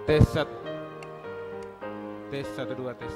Tes satu, tes satu dua tes.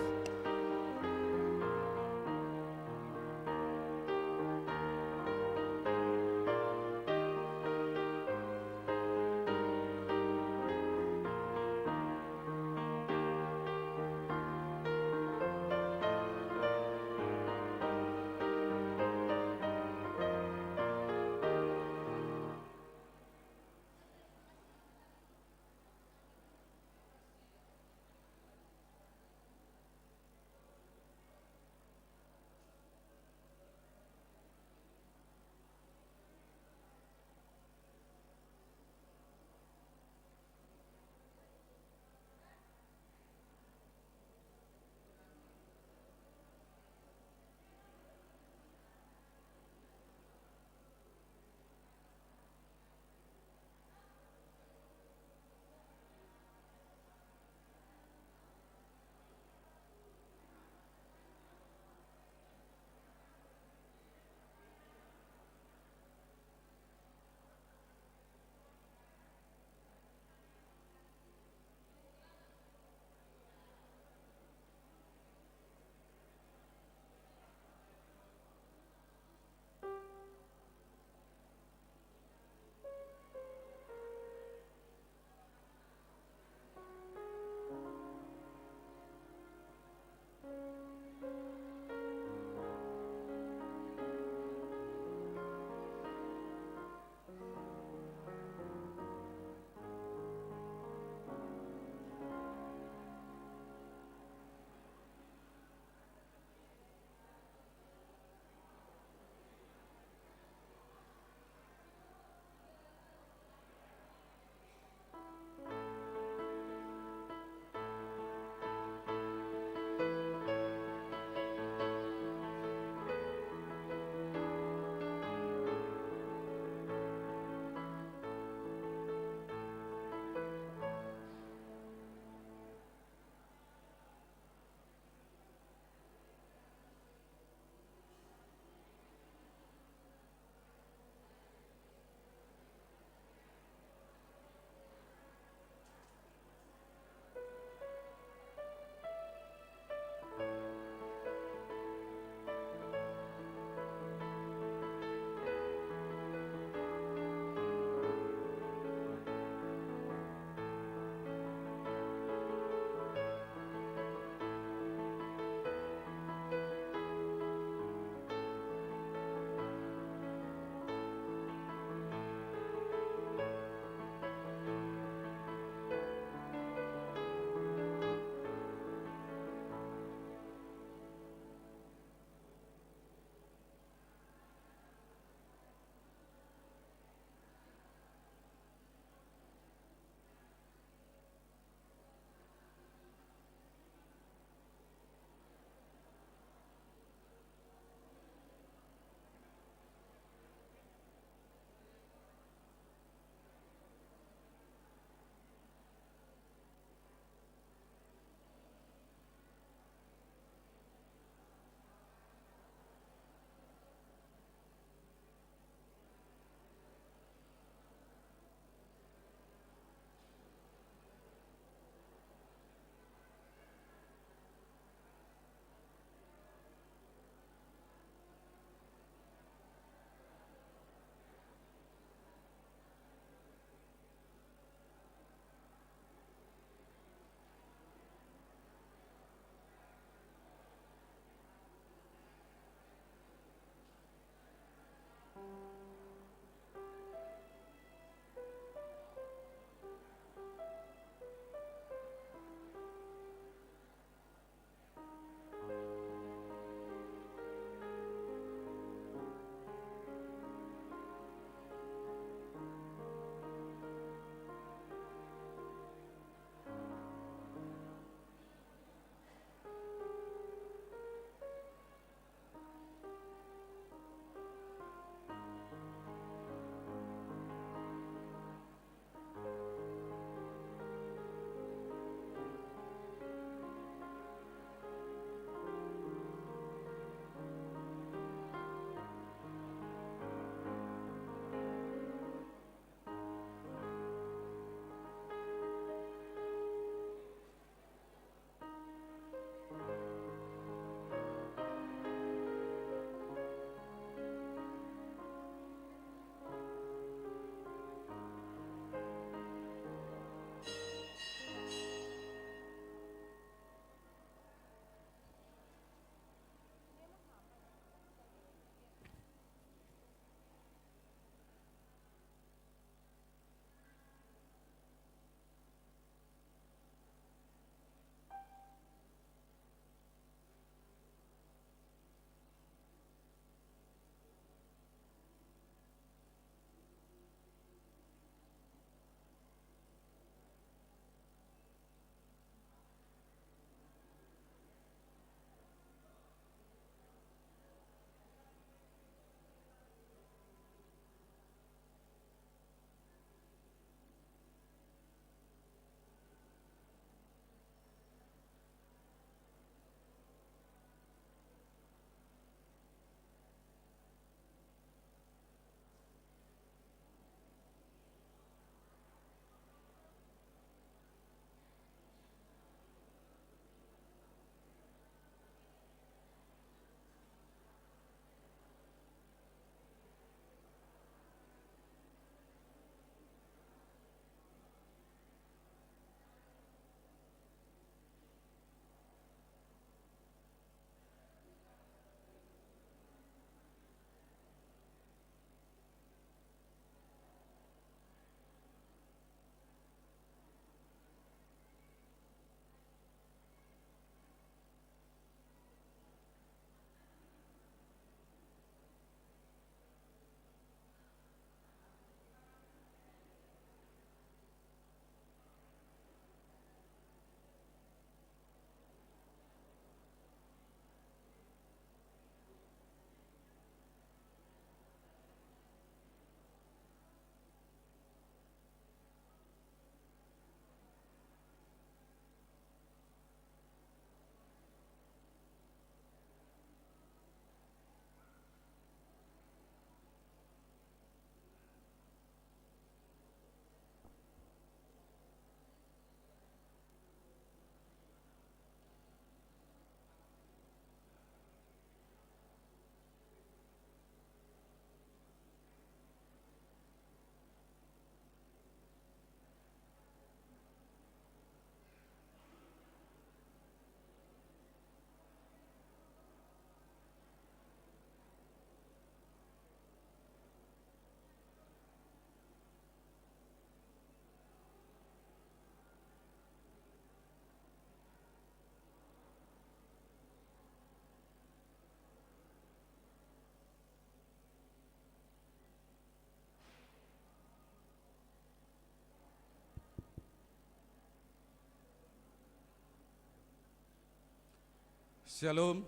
Shalom.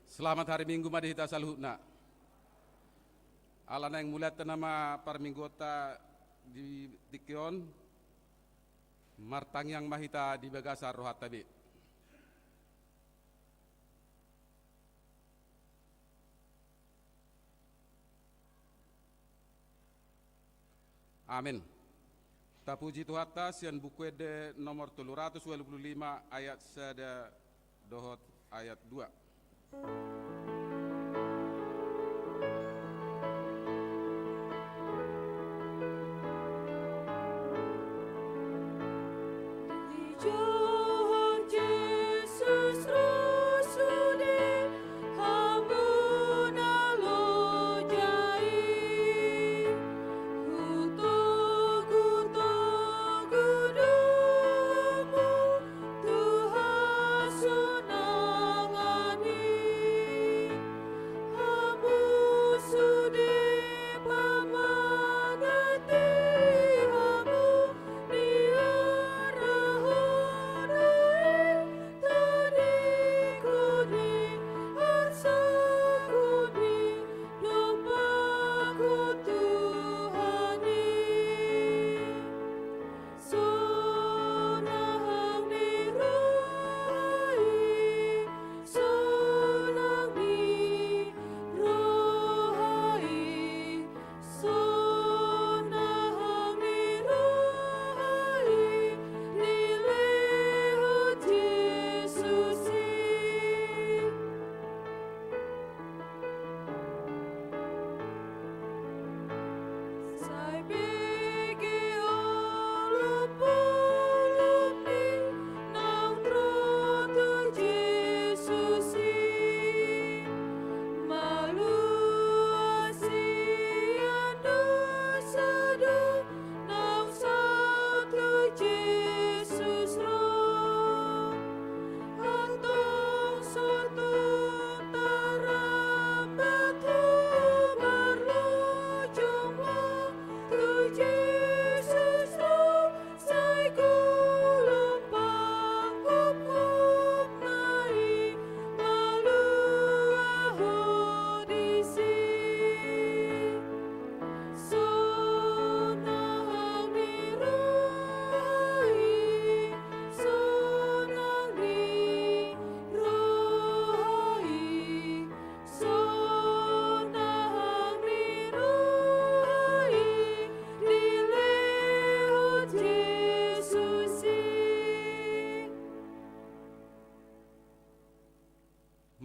Selamat hari Minggu madihita saluhna. Alana yang mulia nama parminggota di Tikion, martang yang mahita di Bagasar rohat tabi. Amin. Tapuji Tuhata sian buku de nomor 325 ayat sada dohot ayat 2.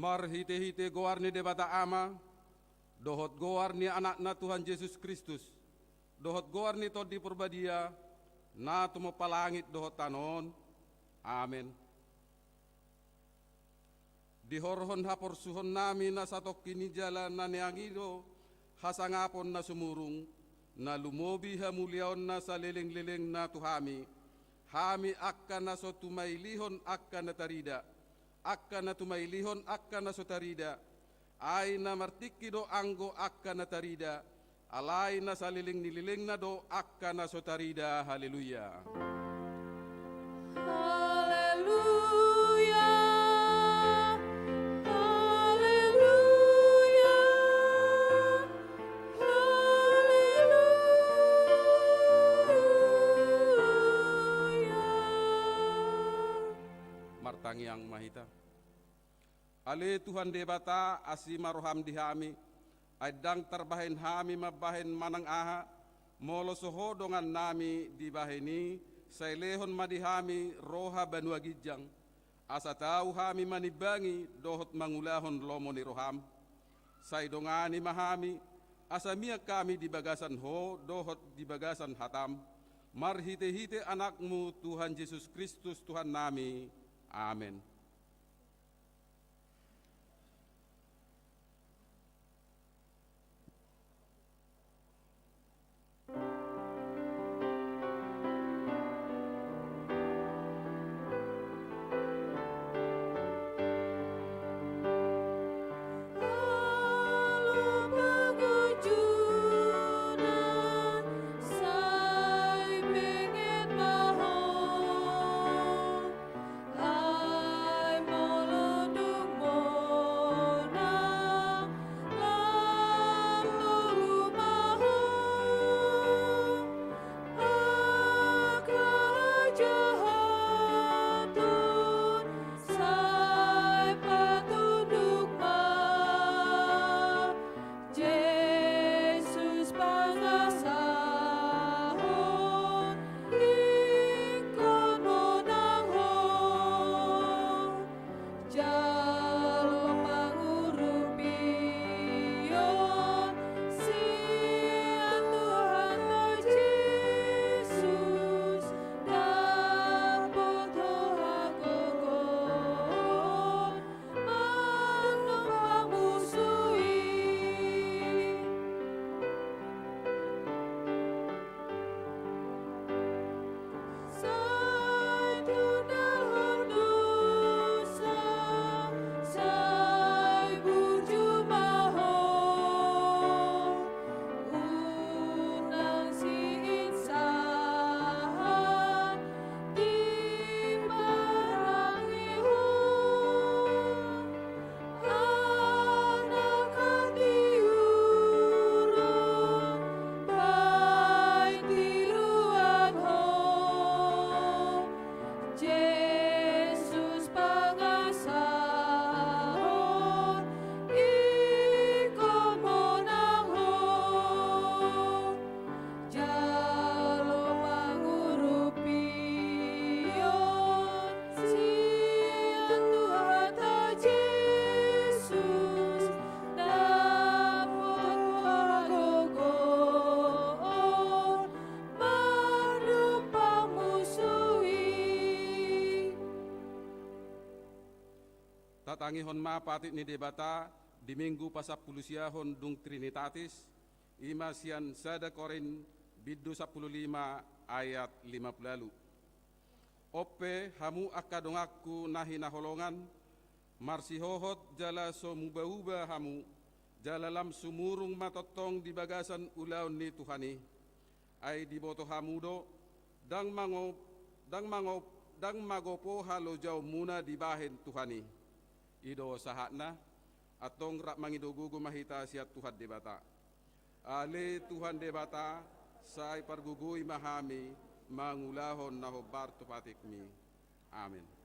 Mar hite-hite goarni debata ama, dohot goarni anakna Tuhan Yesus Kristus, dohot goarni todi purbadia, na tumo palangit dohot tanon, amin. Dihorhon hapor suhon nami na satok kini jalan na neangido, hasangapon na sumurung, na lumobi hamuliaon na sa leleng-leleng na tuhami, hami akka na so tumailihon akka na tarida, akka na tumailihon akka na sotarida, ay na martiki do anggo akka na tarida, alay na saliling nililing na do akka na sotarida. Haleluya. Haleluya. Martang yang mahita. Ale Tuhan debata asima roham dihami, aidang terbahin hami mabahin manang aha, molo soho dongan nami dibahini, sailehon madihami roha banua gijang, asa tahu hami manibangi dohot mangulahon lomo ni roham, say dongani mahami, asa mia kami di bagasan ho dohot di bagasan hatam, marhite-hite anakmu Tuhan Yesus Kristus Tuhan nami, amin. Sai pengen mahal Matangihon mapatit ni debata di minggu pasapulusiahon dung Trinitatis ima sian sada Korin biddu 15 ayat 50. Ope hamu akadongakku nahi naholongan marsihohot jala so muba-uba hamu jalalam sumurung matotong di bagasan ulaun ni Tuhani ay diboto hamudo dang magopo halo jauh muna di bahin Tuhani ido sahatna atong rak mangidogugu mahita siat Tuhan debata ale Tuhan debata say pargugui mahami mangulahon nahobar tupatikmi amin.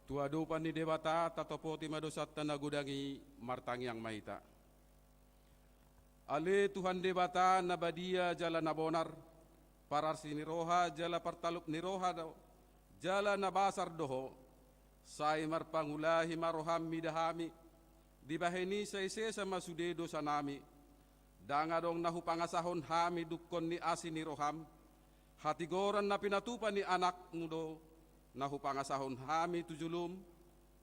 Tuadupan ni Dewata tatopoti madosat tanagudangi martang yang mahita. Ale Tuhan Dewata nabadia jala nabonar, parar siniroha jala partalup niroha daw, jala nabasar doho, say marpangulahi maroham midahami, dibaheni say sama sudedo sanami, dangadong nahupangasahon hami dukon ni asin niroham, hatigoran na pinatupan ni anak mudo, nahu pangasahon hami tujulum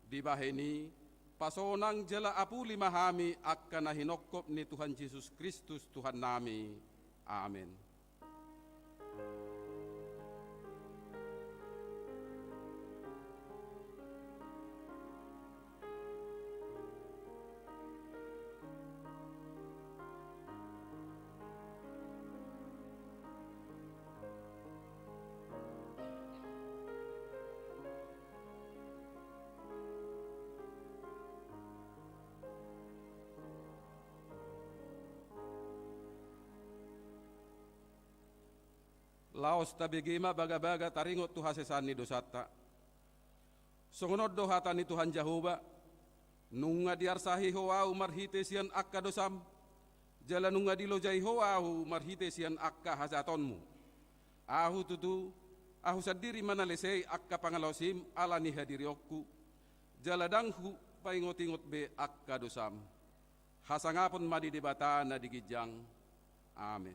di baheni pasonang jela apu lima hami akka nahinokop ni Tuhan Yesus Kristus Tuhan nami. Amin. Laos tabigima baga-baga taringot tu hasesani dosata. Songonod do hatani Tuhan Jahoba, nunga diarsahi hoau marhite sian akka dosam, jala nunga dilojai hoau marhite sian akka hasatonmu. Ahu tutu, ahu sadiri manalesei akka pangalosim ala ni hadiriokku, jala danghu paingot-ingot be akka dosam. Hasangapon madi debata na digijang. Amin.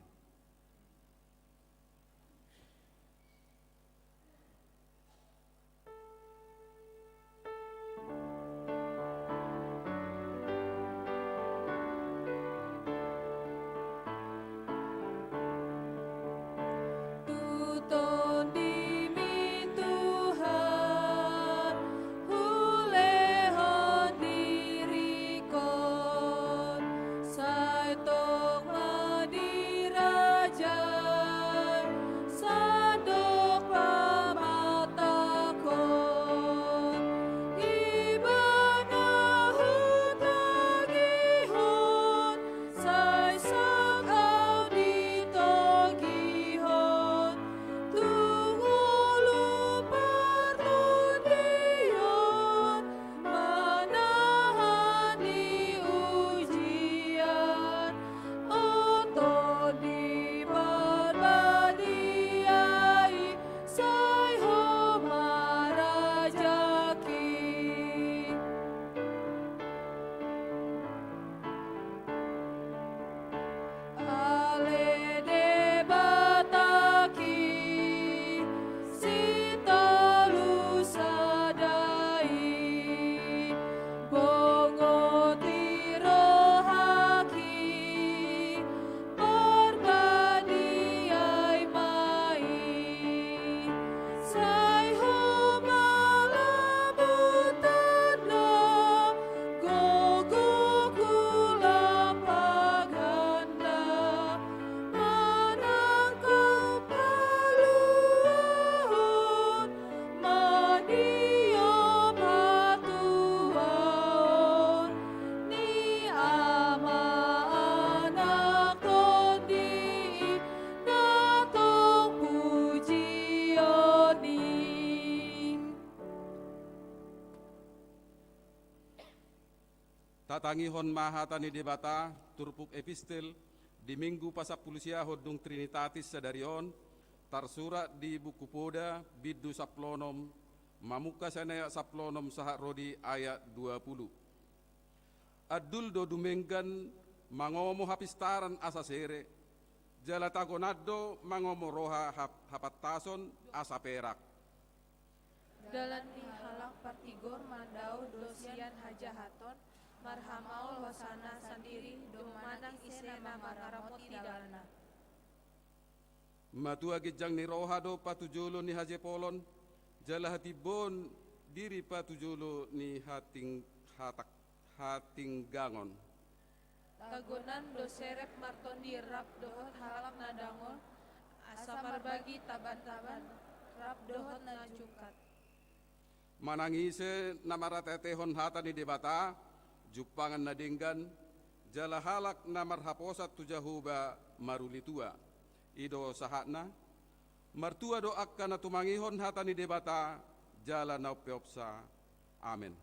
Tatangihon mahatani debata turpuk epistel di minggu pasapulusia hodung Trinitatis sadarion tarsurat di buku poda biddu saplonom mamuka sanaya saplonom sahak rodi ayat 20. Adul do dumenggan mangomo hapistaran asasere jala tagonado mangomo roha hapatason asa perak. Dalam dihalak partigor mandau dosian hajahaton marhamaul hosana sendiri domanang isena makaramoti dalana. Matua gijang ni roha do patujolo ni haje polon jala hatibon diri patujolo ni hatinggangon. Tagunan do serep marton dirap dohot halak nadangon asapar bagi taban-taban rap dohot najungkat. Manangise namaratetehon hata ni debata jupangan nadinggan jala halak namarhaposat tujahuba marulitua ido sahakna martua do akka na tumangihon hata ni debata jala naupeopsa. Amin.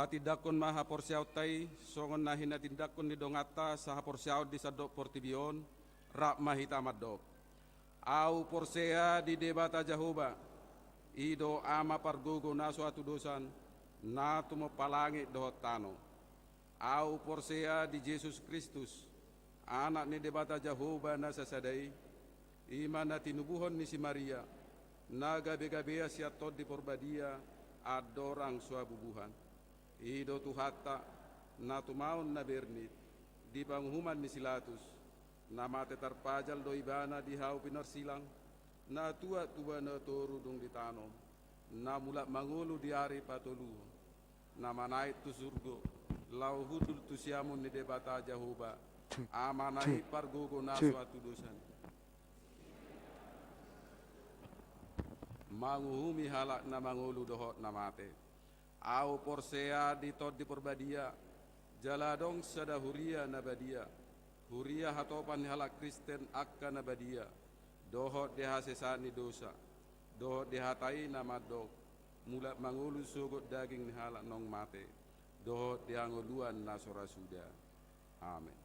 Patidakon maha porsiaw tay, songon na hinatindakon ni dongata sa porsiaw di sadok portibion, rak mahita madok. Au porsea di debata Jahoba, ido ama pargogo na suatu dosan, na tumapalangi dohot tano. Au porsea di Yesus Kristus, anak ni debata Jahoba na sasadai, ima na tinubuhon ni si Maria, na gabe-gabea siatot di porbadia, adorang suabubuhan. Ido tuhata na tumaon na bernit di panghuman ni Silatus na mate tarpajal do ibana di hau pinarsilang na tua-tua na torudong di tanom na mula mangulu di ari patolu na manait tu surgo lau hudul tu siamun ni debata Jahoba amanai pargogo na suatu dosan manguhumi halak na mangulu dohot na mate. Au porsea di tot di porbadia, jaladong sada huria nabadia, huria hatopan halak Kristen akka nabadia, dohot deha sesani dosa, dohot dehatai namadok, mula mangulu sugot daging ni halak nong mate, dohot diangoluan nasora suda. Amin.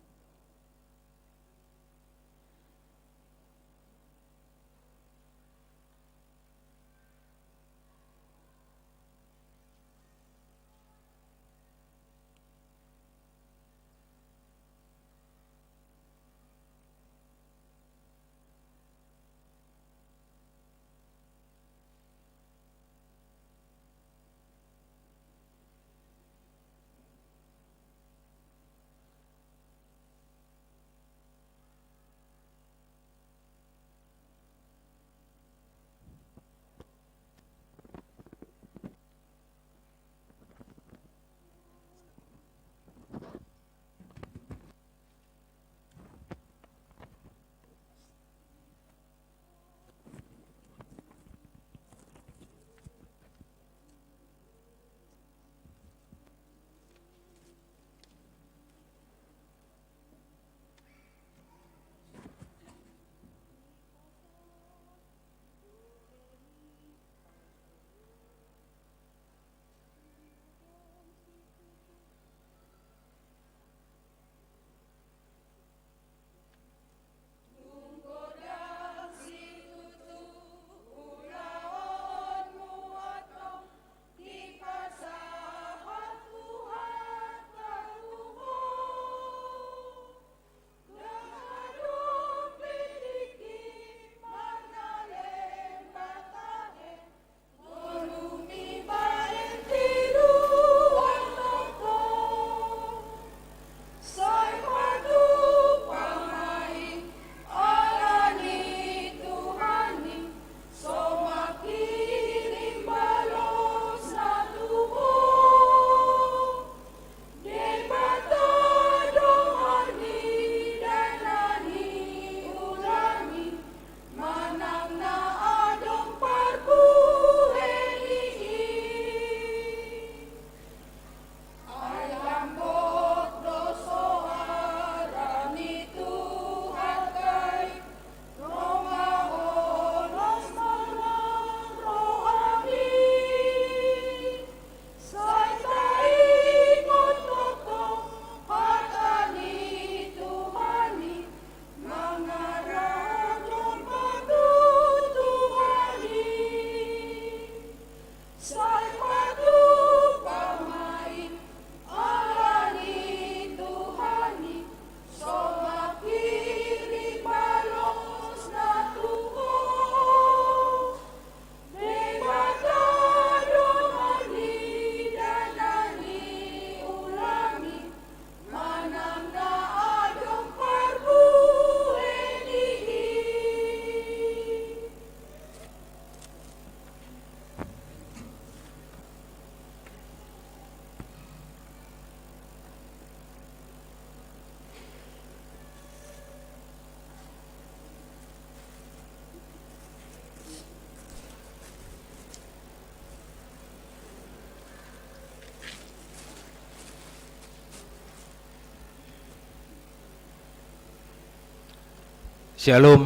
Shalom.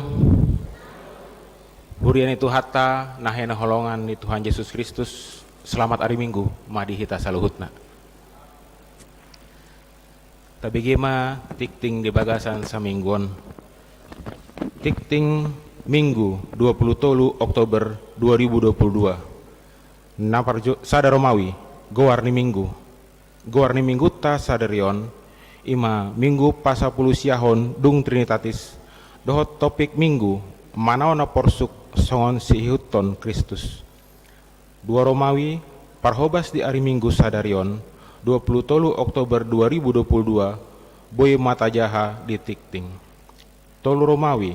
Hurian itu hatta nahena holongan ni Tuhan Yesus Kristus. Selamat hari Minggu, madi hita saluhutna. Tabigema tikting di bagasan saminggon. Tikting Minggu 23 Oktober 2022. Naparjo sada Romawi gowarni Minggu ta sadarion ima Minggu pasapuluh siahon dung Trinitatis dohot topik Minggu manaona porsuk songon si hiuton Kristus. 2 Romawi parhobas di hari Minggu sadarion 23 Oktober 2022 boy mata jaha di tikting. 3 Romawi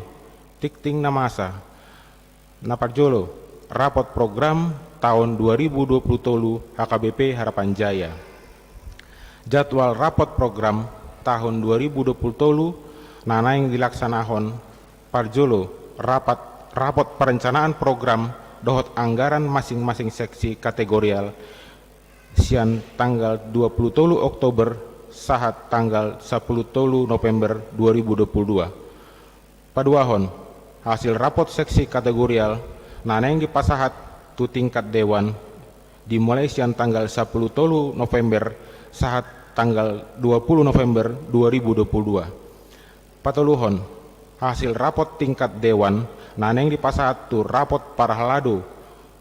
tikting namasa naparjolo rapot program tahun 2023 HKBP Harapan Jaya. Jadwal rapot program tahun 2023 nanaing dilaksanahon parjolo rapot perencanaan program dohot anggaran masing-masing seksi kategorial sian tanggal 23 Oktober sahat tanggal 10 November 2022. Paduahon hasil rapot seksi kategorial naneng dipasahat tu tingkat dewan dimulai sian tanggal 10 November sahat tanggal 20 November 2022. Patuluhon hasil rapot tingkat dewan naneng dipasahat tu rapot parahalado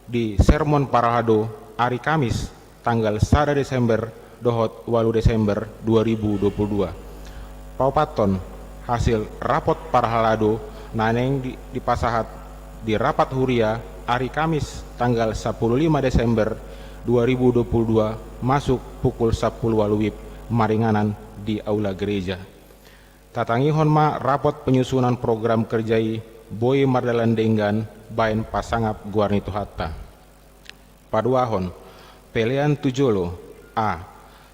di sermon parahalado hari Kamis tanggal 1 Desember dohot 8 Desember 2022. Paupaton hasil rapot parahalado naneng dipasahat di rapat huria hari Kamis tanggal 15 Desember 2022 masuk pukul 10 WIB maringanan di aula gereja. Tatangihon ma rapot penyusunan program kerjai boy mardalan denggan bain pasangap guarni tuhatta. Paduahon pelian tujolo A.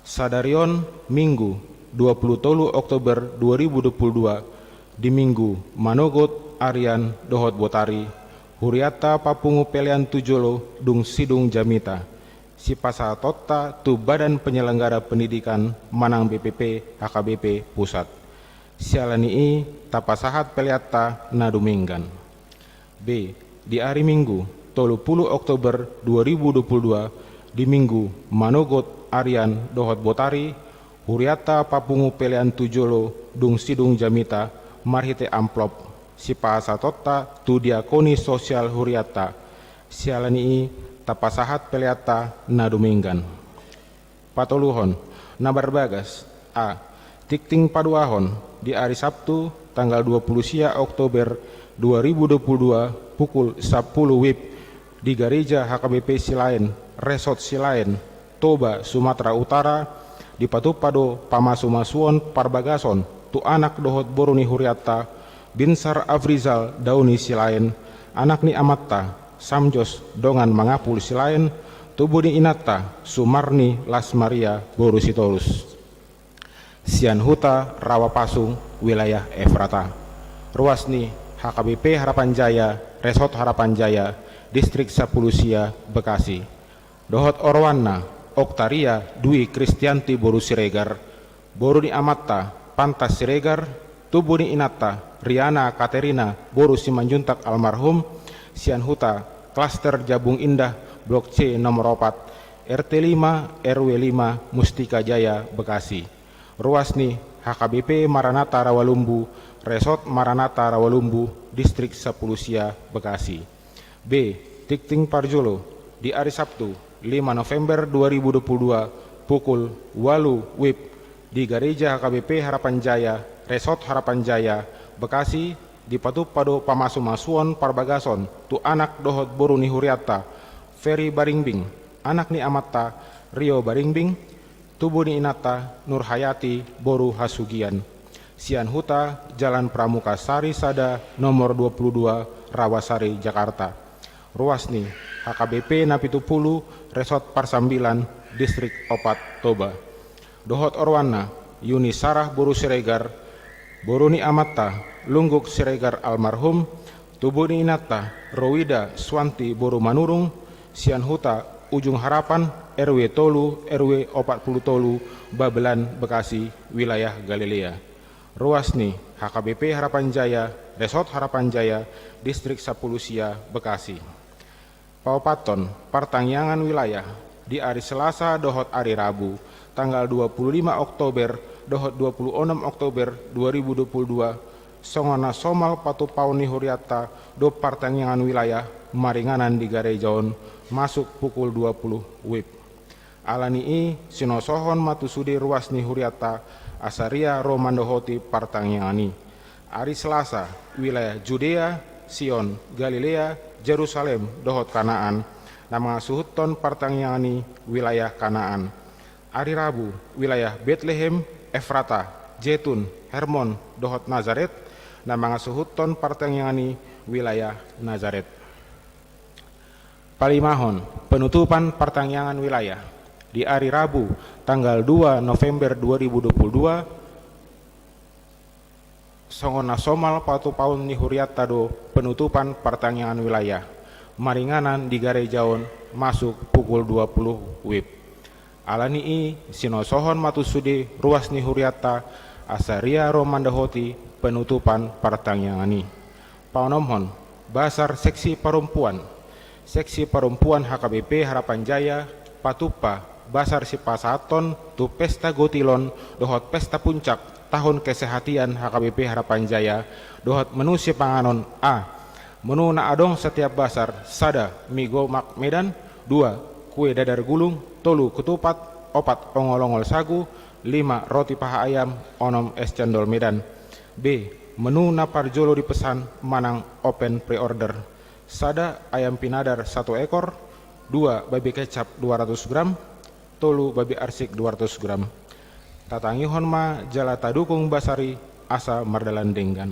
Sadarion Minggu 23 Oktober 2022 di Minggu Manogot Arian Dohot Botari Huriata Papungu pelian tujolo dung sidung Jamita si pasa tota tu badan penyelenggara pendidikan Manang BPP HKBP Pusat sialani tapasahat peliata naduminggan. B. Di hari Minggu 30 Oktober 2022 di Minggu Manogot Arian Dohot Botari Huriata Papungu pelian tujolo dung sidung Jamita marhite amplop si pasa tota tu diakoni sosial Huriata sialani tapasahat peliata naduminggan. Patoluhon nabar bagas A. Tikting paduahon di hari Sabtu tanggal 20 Oktober 2022 pukul 10 WIB di gereja HKBP Silain Resort Silain Toba Sumatera Utara di Patupado Pamasumasuon Parbagason tu anak dohot boruni Huriata Binsar Afrizal Dauni Silain anak ni Amatta Samjos dongan mangapul Silain tubuni Inata Sumarni Las Maria Boru Sitorus Sian Huta Rawapasung wilayah Efrata. Ruasni HKBP Harapan Jaya Resort Harapan Jaya Distrik Sapulusia Bekasi. Dohot Orwana Oktaria Dwi Kristianti Boru Siregar Boru ni Amatta Pantas Siregar Tubuni Inata Riana Katerina Boru Simanjuntak almarhum Sian Huta Klaster Jabung Indah Blok C nomor 4 RT 5 RW 5 Mustika Jaya Bekasi. Ruasni HKBP Maranatha Rawalumbu Resort Maranatha Rawalumbu Distrik Sapulusia Bekasi. B. Tikting Parjolo di hari Sabtu 5 November 2022 pukul 8 WIB di gereja HKBP Harapan Jaya Resort Harapan Jaya Bekasi di Patupado Pamasumasuon Parbagason tu anak dohot boruni Huriata Ferry Baringbing anak ni Amatta Rio Baringbing tubuni Inata Nurhayati Boru Hasugian Sian Huta Jalan Pramuka Sari Sada nomor 22 Rawasari Jakarta. Ruasni HKBP Napitupulu Resort Parsambilan Distrik Opat Toba. Dohot Orwana Yuni Sarah Boru Siregar Boruni Amatta Lungguk Siregar almarhum tubuni Inata Rowida Swanti Boru Manurung Sian Huta Ujung Harapan RW Tolu RW 40 Tolu Babelan Bekasi wilayah Galilea. Ruasni HKBP Harapan Jaya Resort Harapan Jaya Distrik Sapulusia Bekasi. Paupaton Partangyangan wilayah di hari Selasa dohot hari Rabu tanggal 25 Oktober dohot 26 Oktober 2022 songona somal patu pauni huriata do pertanyaan wilayah maringanan di Garejaon masuk pukul 20 WIB. Alani i sinosohon matu sudi ruas ni huriata asaria romandohoti partangani. Hari Selasa wilayah Judea, Sion, Galilea, Jerusalem dohot Kanaan nama suhuton partangani wilayah Kanaan. Hari Rabu wilayah Bethlehem, Efrata, Jetun, Hermon dohot Nazaret nama suhuton partangani wilayah Nazaret. Palimahon penutupan pertanyaan wilayah di hari Rabu tanggal 2 November 2022 songona somal patu paun ni huriat tado penutupan pertanyaan wilayah maringanan di Garejaon masuk pukul 20 WIB. Alani i sinosohon matusudi ruas ni huriata asaria romandahoti penutupan pertanyaan ini. Paunomhon basar seksi perempuan HKBP Harapan Jaya Patupa basar si pasaton tu pesta gotilon dohot pesta puncak tahun kesehatian HKBP Harapan Jaya dohot menu si panganon A menu na adong setiap basar sada migo mak medan 2 kue dadar gulung 3 ketupat 4 ongol-ongol sagu 5 roti paha ayam onom es cendol medan. B menu na parjolo dipesan manang open pre-order sada ayam pinadar 1 ekor 2 babi kecap 200 gram tolu babi arsik 200 gram. Tatangihon ma jalata dukung basari asa mardalan denggan.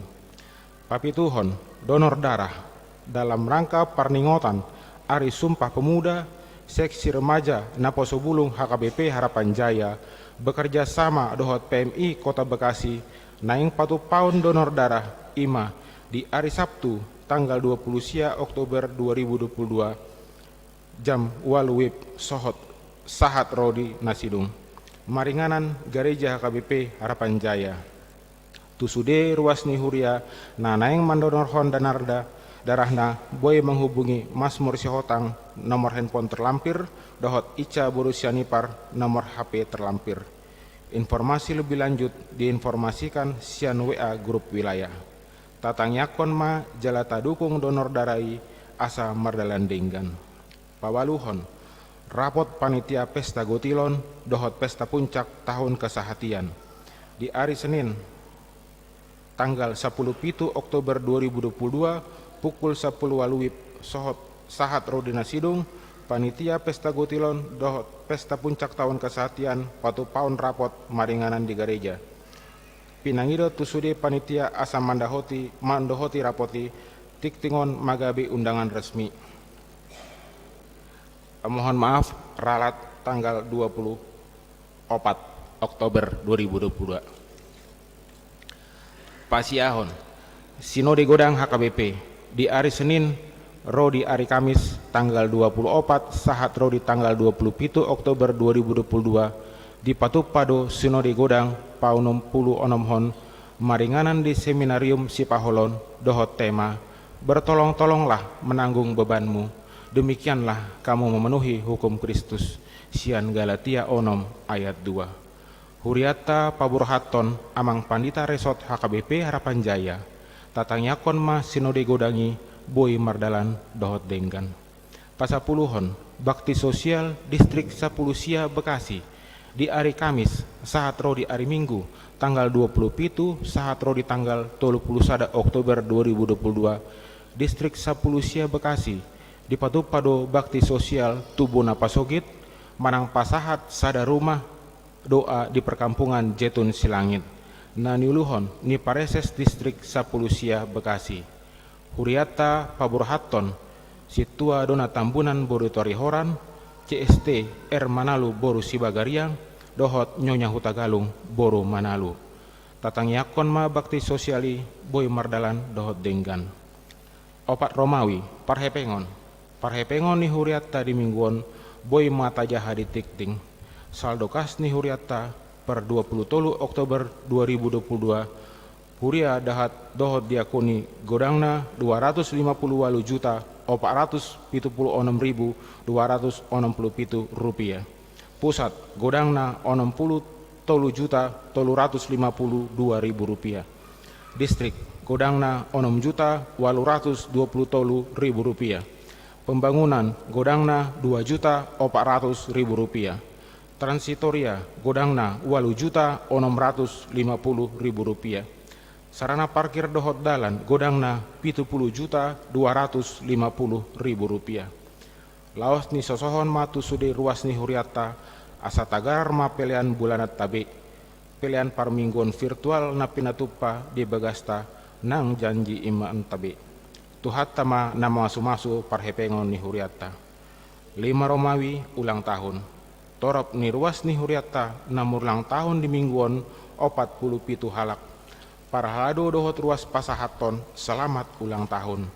Papituhon donor darah dalam rangka parningotan Hari Sumpah Pemuda Seksi Remaja Naposo Bulung HKBP Harapan Jaya bekerja sama dohot PMI Kota Bekasi naing patu paun donor darah ima di hari Sabtu tanggal 20 Oktober 2022 jam 8 WIB sohot sahat rodi nasidung maringanan Gereja HKBP Harapan Jaya tusude ruas ni huria nanaeng mandonorhon danarda darahna boy menghubungi Mazmur Sihotang nomor handphone terlampir dohot Ica Borusianipar nomor HP terlampir. Informasi lebih lanjut diinformasikan sian WA grup wilayah. Tatang yakon ma jalata dukung donor darai asa mardalan denggan. Pawaluhon rapot panitia pesta gotilon dohot pesta puncak tahun kesehatian di hari Senin tanggal 10 Oktober 2022 pukul 10 WIB sohot sahat rodina sidung panitia pesta gotilon dohot pesta puncak tahun kesehatian patu paun rapot maringanan di gereja pinangido tusude panitia asa mandohoti rapoti tiktingon magabe undangan resmi. Mohon maaf ralat tanggal 24 Oktober 2022. Pasiahon Sinode Godang HKBP di hari Senin ro di hari Kamis tanggal 24 sahat ro di tanggal 27 Oktober 2022 di Patupado Sinode Godang paunom pulu onomhon maringanan di Seminarium Sipaholon dohot tema bertolong-tolonglah menanggung bebanmu demikianlah kamu memenuhi hukum Kristus sian Galatia onom ayat 2. Huriata Paburhaton amang Pandita Resort HKBP Harapan Jaya tatang yakon ma Sinode Godangi boy mardalan dohot denggan. Pasapuluhon bakti sosial distrik Sapulusia Bekasi di hari Kamis sahat ro di hari Minggu tanggal 27 sahat ro di tanggal 31 Oktober 2022 distrik Sapulusia Bekasi di Patupado bakti sosial Tubuna Pasogit manang pasahat sada rumah doa di perkampungan Jetun Silangit naniuluhon ni Pareses distrik Sapulusia Bekasi. Huriata Paburhaton situa dona tambunan boru Torihoran CST R Manalu boru Sibagariang dohot Nyonya Hutagalung boru Manalu. Tatang yakon ma bakti sosiali boy mardalan dohot denggan. Opat Romawi parhepengon ni huriata di mingguon boy mata jaha di tikting saldo kas ni huriata per 23 Oktober 2022 huria dahat dohot diakoni godangna 258 rupiah. Pusat godangna 63.352.000 rupiah. Distrik godangna 6.823.000 rupiah. Pembangunan godangna 2.400.000 rupiah. Transitoria godangna 8.650.000 rupiah. Sarana parkir dohot dalan godangna 70.250.000 rupiah. Laos ni sosohon matu sude ruas ni huriata asa tagar ma pelean bulanat tabe. Pelean parmingguan virtual na pinatupa di bagasta nang janji ima tabe. Tuhat tama na masu-masu parhepengon ni huriata. 5 Romawi ulang tahun. Torop ni ruas ni huriata namur ulang tahun di mingguan 47 halak. Para halado dohot ruas pasahaton selamat ulang tahun.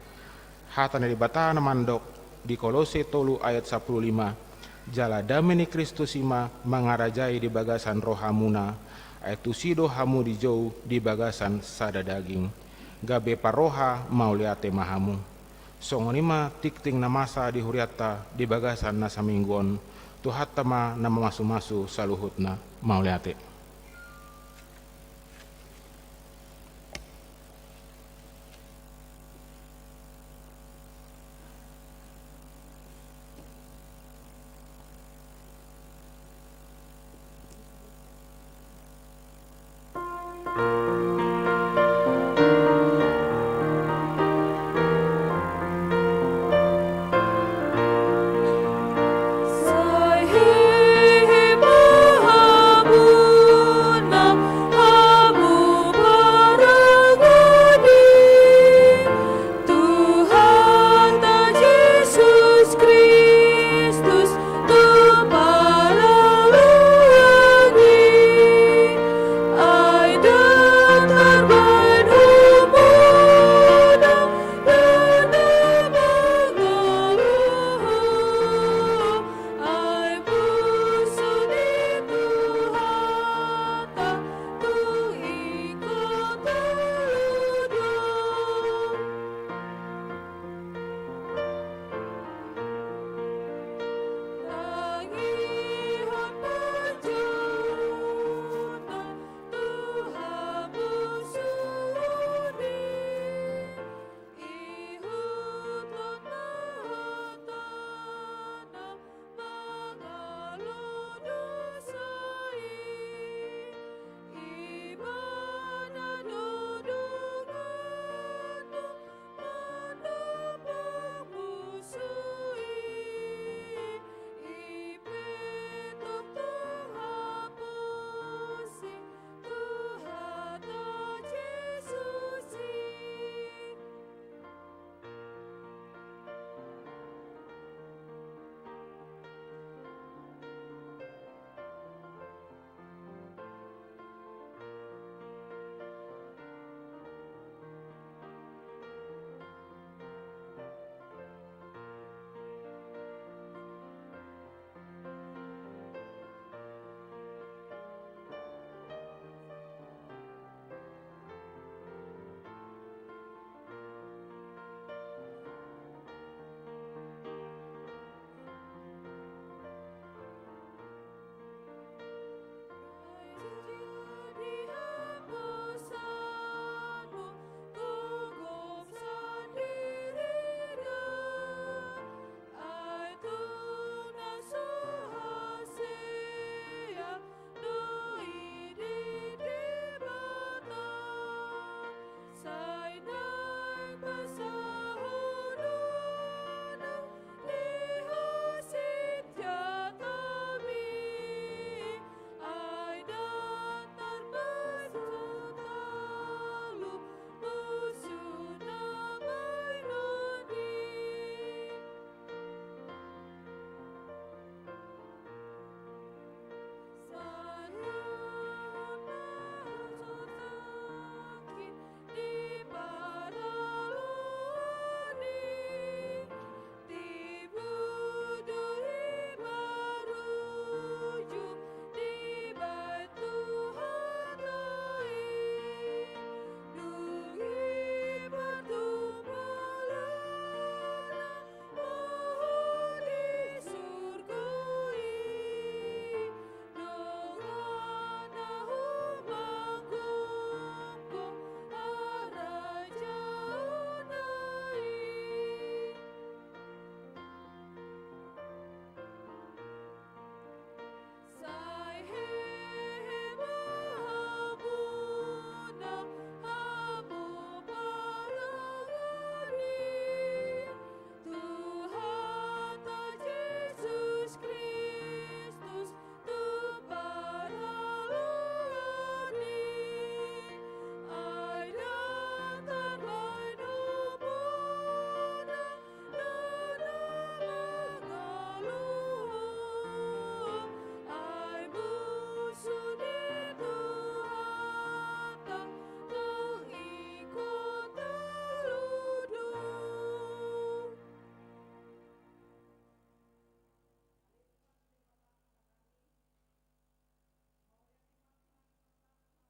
Hatan dari bata mandok di Kolose 3 ayat 15. Jala damai ni Kristus ima mangarajai di bagasan rohamuna. Ayat tusido hamu di jauh di bagasan sada daging. Gabe paroha mauliate mahamu. Songonima tikting namasa di huriata di bagasan nasa mingguan. Tuhat tama nama masu-masu saluhutna mauliate. Sahihi mahamu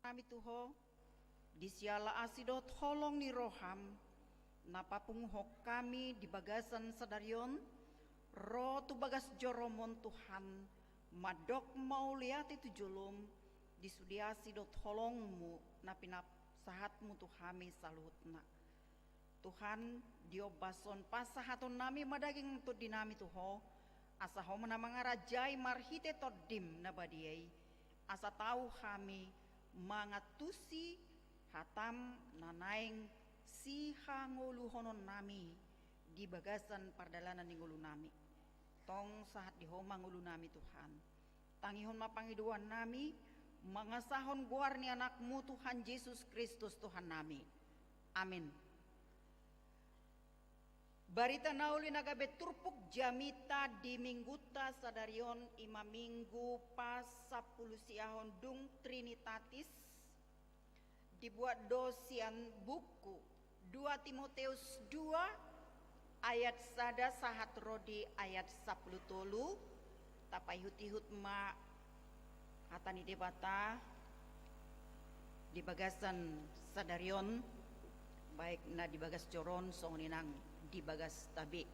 nami Tuho, disiala asidot holong ni roham, napapunghok kami di bagasan sadarion, ro tu bagas joromon Tuhan, madok mauliati tu julum, disudiasi dot holongmu, napinap sahatmu Tuhami saluhutna. Tuhan diobason pasahaton nami madaging tu dinami Tuho, asa ho menamangarajai marhite todim nabadiai, asa tahu kami mangatusi hatam nanaing si hangulu honon nami di bagasan pardalanan ni ngulu nami. Tong saat di homa ngulu nami Tuhan. Tangihon mapangiduan nami, mangasahon guar ni anakmu Tuhan Yesus Kristus Tuhan nami. Amin. Barita nauli nagabe turpuk jamita di mingguta sadarion ima minggu pas 10 siahon dung Trinitatis dibuat dosian buku 2 Timoteus 2 ayat sada sahat rodi ayat 10 tolu tapayhut-ihut ma hatani debata di bagasan sadarion baik na di bagas coron songinang di bagas tabi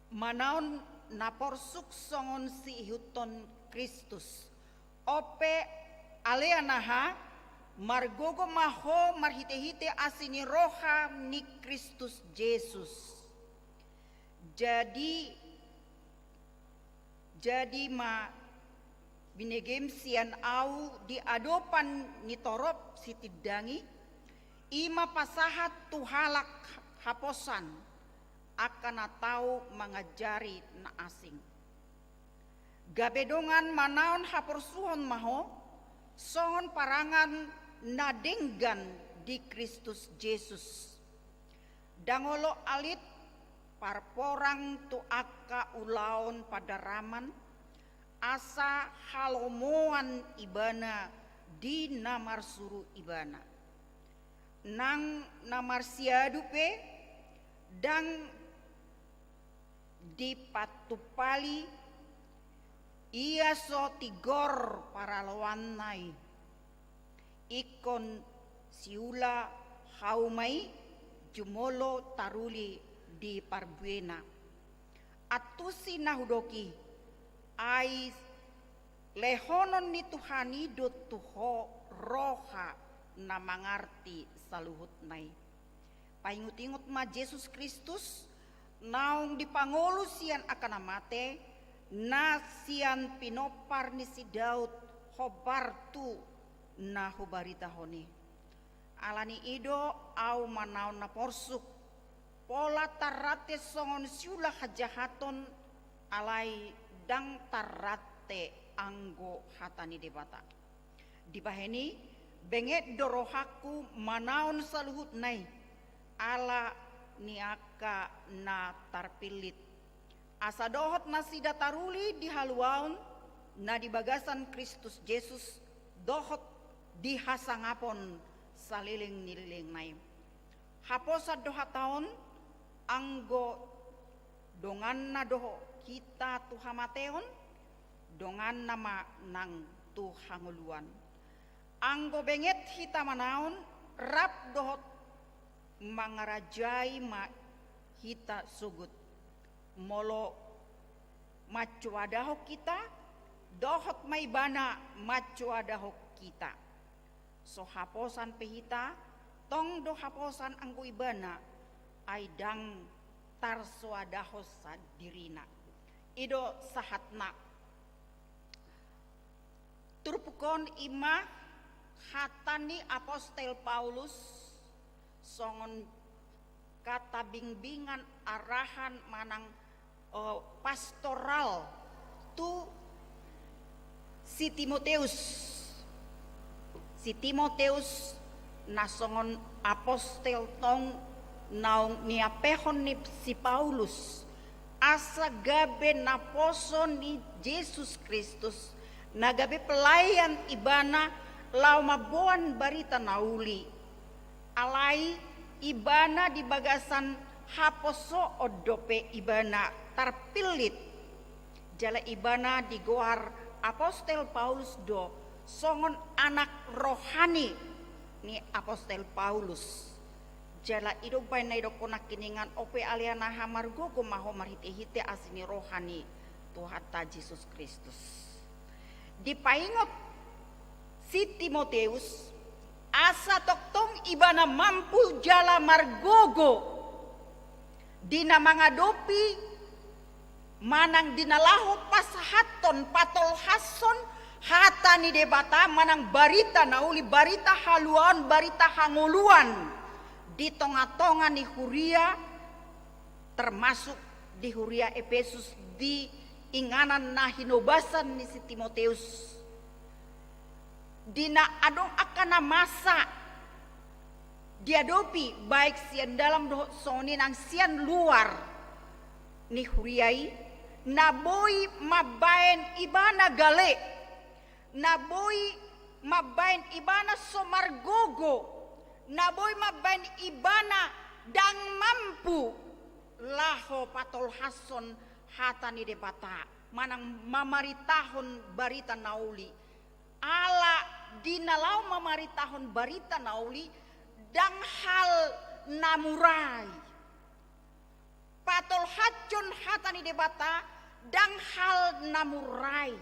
manaon naporsuk songon si ihuton Kristus ope aleanaha margogo maho marhite-hite asini roha ni Kristus Yesus jadi ma binegem sian au di adopan ni torop sitidangi ima pasahat tuhalak haposan akan atau mengajari na asing. Gabedongan manaon haporsuhon maho, songon parangan nadenggan di Kristus Yesus. Dangolo alit parporang tu aka ulaon pada raman, asa halomoan ibana di namar suru ibana. Nang namar siadupe dang di patupali ia so tigor para lawan nai ikon siula haumai jumolo taruli di parbuena atusi nahudoki ai lehonon ni Tuhani dot tuho roha na mangarti saluhut nai paingut-ingut ma Yesus Kristus naung dipangulu sian akan amate na sian pinopar ni si Daud hobartu na hubarita honi alani ido au manaon na porsuk pola tarate songon siula hajahaton alai dang tarate anggo hatani debata dibaheni benget dorohaku manaon saluhut nai ala niaka na tarpilit asa dohot na sida taruli di haluaon na di bagasan Kristus Yesus dohot di hasangapon saliling nililing nai haposa doha taon anggo dongan na doho kita tuhamateon dongan nama nang tuhanguluan anggo benget hita manaon rap dohot mangarajai ma hita sugut molo macuadahok kita dohot maibana macuadahok kita so haposan pehita tong do haposan anggo ibana aidang tarsoadahos sadirina ido sahatna turpukon ima hatani apostel Paulus songon kata bimbingan arahan manang pastoral tu si Timoteus nasongon apostel tong naung niapehon ni si Paulus asa gabe naposo ni Yesus Kristus nagabe pelayan ibana lau mabuan barita nauli alai ibana di bagasan haposo odope ibana tarpilit jala ibana di goar apostel Paulus do songon anak rohani ni Apostel Paulus. Jala idok bay na idok konak kiningan ope aliana hamargogo maho marhite-hite asini rohani Tuhan ta Yesus Kristus. Dipaingot si Timoteus asa toktong ibana mampu jala margogo dina mangadopi manang dinalaho pasahaton patol hason hata ni debata manang barita nauli barita haluan barita hanguluan di tonga-tonga ni Huria, termasuk di Huria Efesus, di inganan na hinobasan ni si Timoteus. Dina adong akana masa diadopi baik sian dalam doh soni nang sian luar ni Huriai, naboi mabaen ibana gale, naboi mabaen ibana somargogo, naboy mabain ibana dang mampu laho patol hason hata ni debata manang mamaritahon barita nauli ala dinalau mamaritahon barita nauli dang hal namurai patol hacun hata ni debata dang hal namurai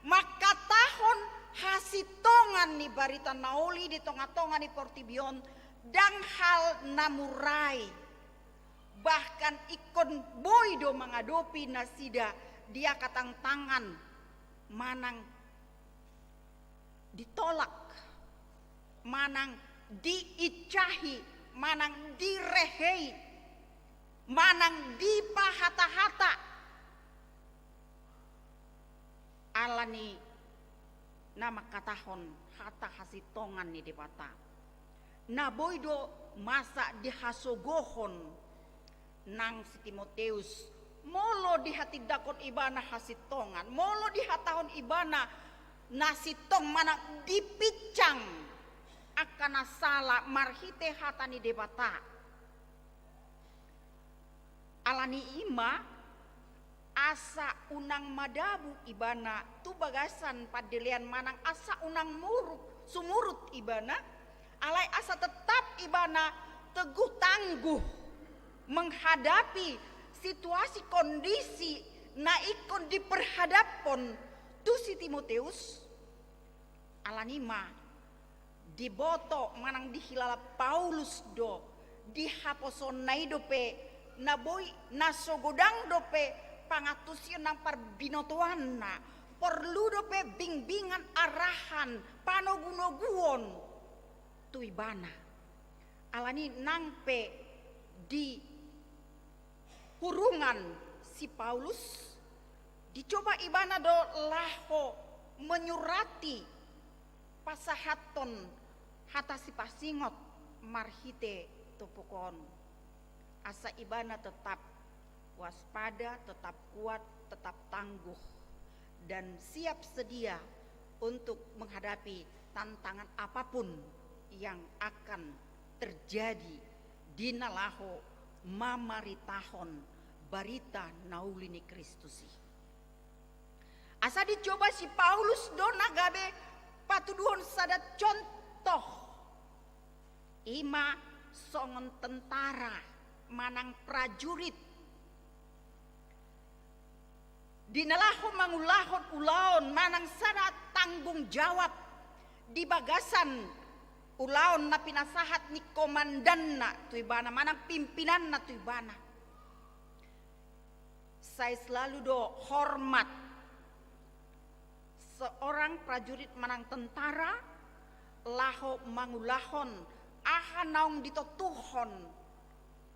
makatahon hasitongan ni barita nauli di tonga-tonga ni Portibion dang hal namurai bahkan ikon boydo mangadopi nasida dia katang tangan manang ditolak manang diicahi manang direhei manang dipahata-hata alani nama katahon hata hasitongan ni debata naboido masa dihasogohon nang si Timoteus molo dihatidakon ibana hasitongan molo dihatahon ibana nasitong mana dipicang akan sala marhite hata ni debata alani ima asa unang madabu ibana tu bagasan padelian manang asa unang sumurut ibana alai asa tetap ibana teguh tangguh menghadapi situasi kondisi na ikon diperhadapon tu si Timoteus alanima diboto manang dihilala Paulus do dihaposon naidope naboy nasogodang dope pangatusian ng parbinotuan na perlu dope bingbingan arahan panogunoguon tu ibana alani nangpe di hurungan si Paulus dicoba ibana do laho menyurati pasahaton hata si pasingot marhite tupukon asa ibana tetap waspada, tetap kuat, tetap tangguh, dan siap sedia untuk menghadapi tantangan apapun yang akan terjadi di nalaho mamaritahon barita naulini Kristusi. Asa dicoba si Paulus dona gabe patuduhon sada contoh ima songon tentara manang prajurit dinalaho mangulahon ulaon manang sana tanggung jawab di bagasan ulaon na pinasahat ni komandan na tuibana manang pimpinan na tuibana. Saya selalu do hormat seorang prajurit manang tentara laho mangulahon aha naong ditotuhon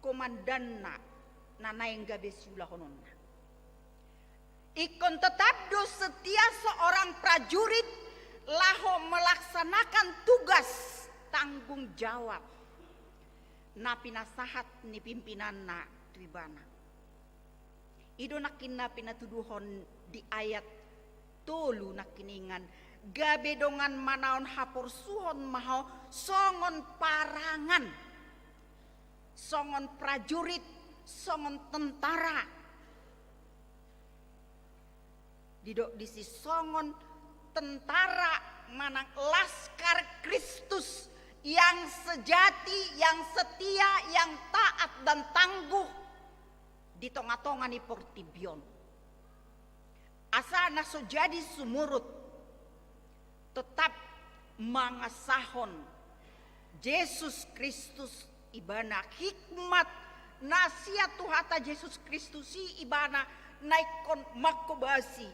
komandan na nanayang gabi siulahonon. Ikon tetap do setia seorang prajurit laho melaksanakan tugas tanggung jawab na pinasahat ni pimpinan na tuibana. Ido nakin na pinatuduhon di ayat tolu nakiningan gabe dongan manaon hapursuhon maho songon parangan songon prajurit songon tentara didok disi songon tentara manang laskar Kristus yang sejati, yang setia, yang taat dan tangguh di tengah-tengah ni portibion. Asa na so jadi sumurut tetap mangasahon Yesus Kristus ibana hikmat nasia tuhata Yesus Kristus ibana naikon makobasi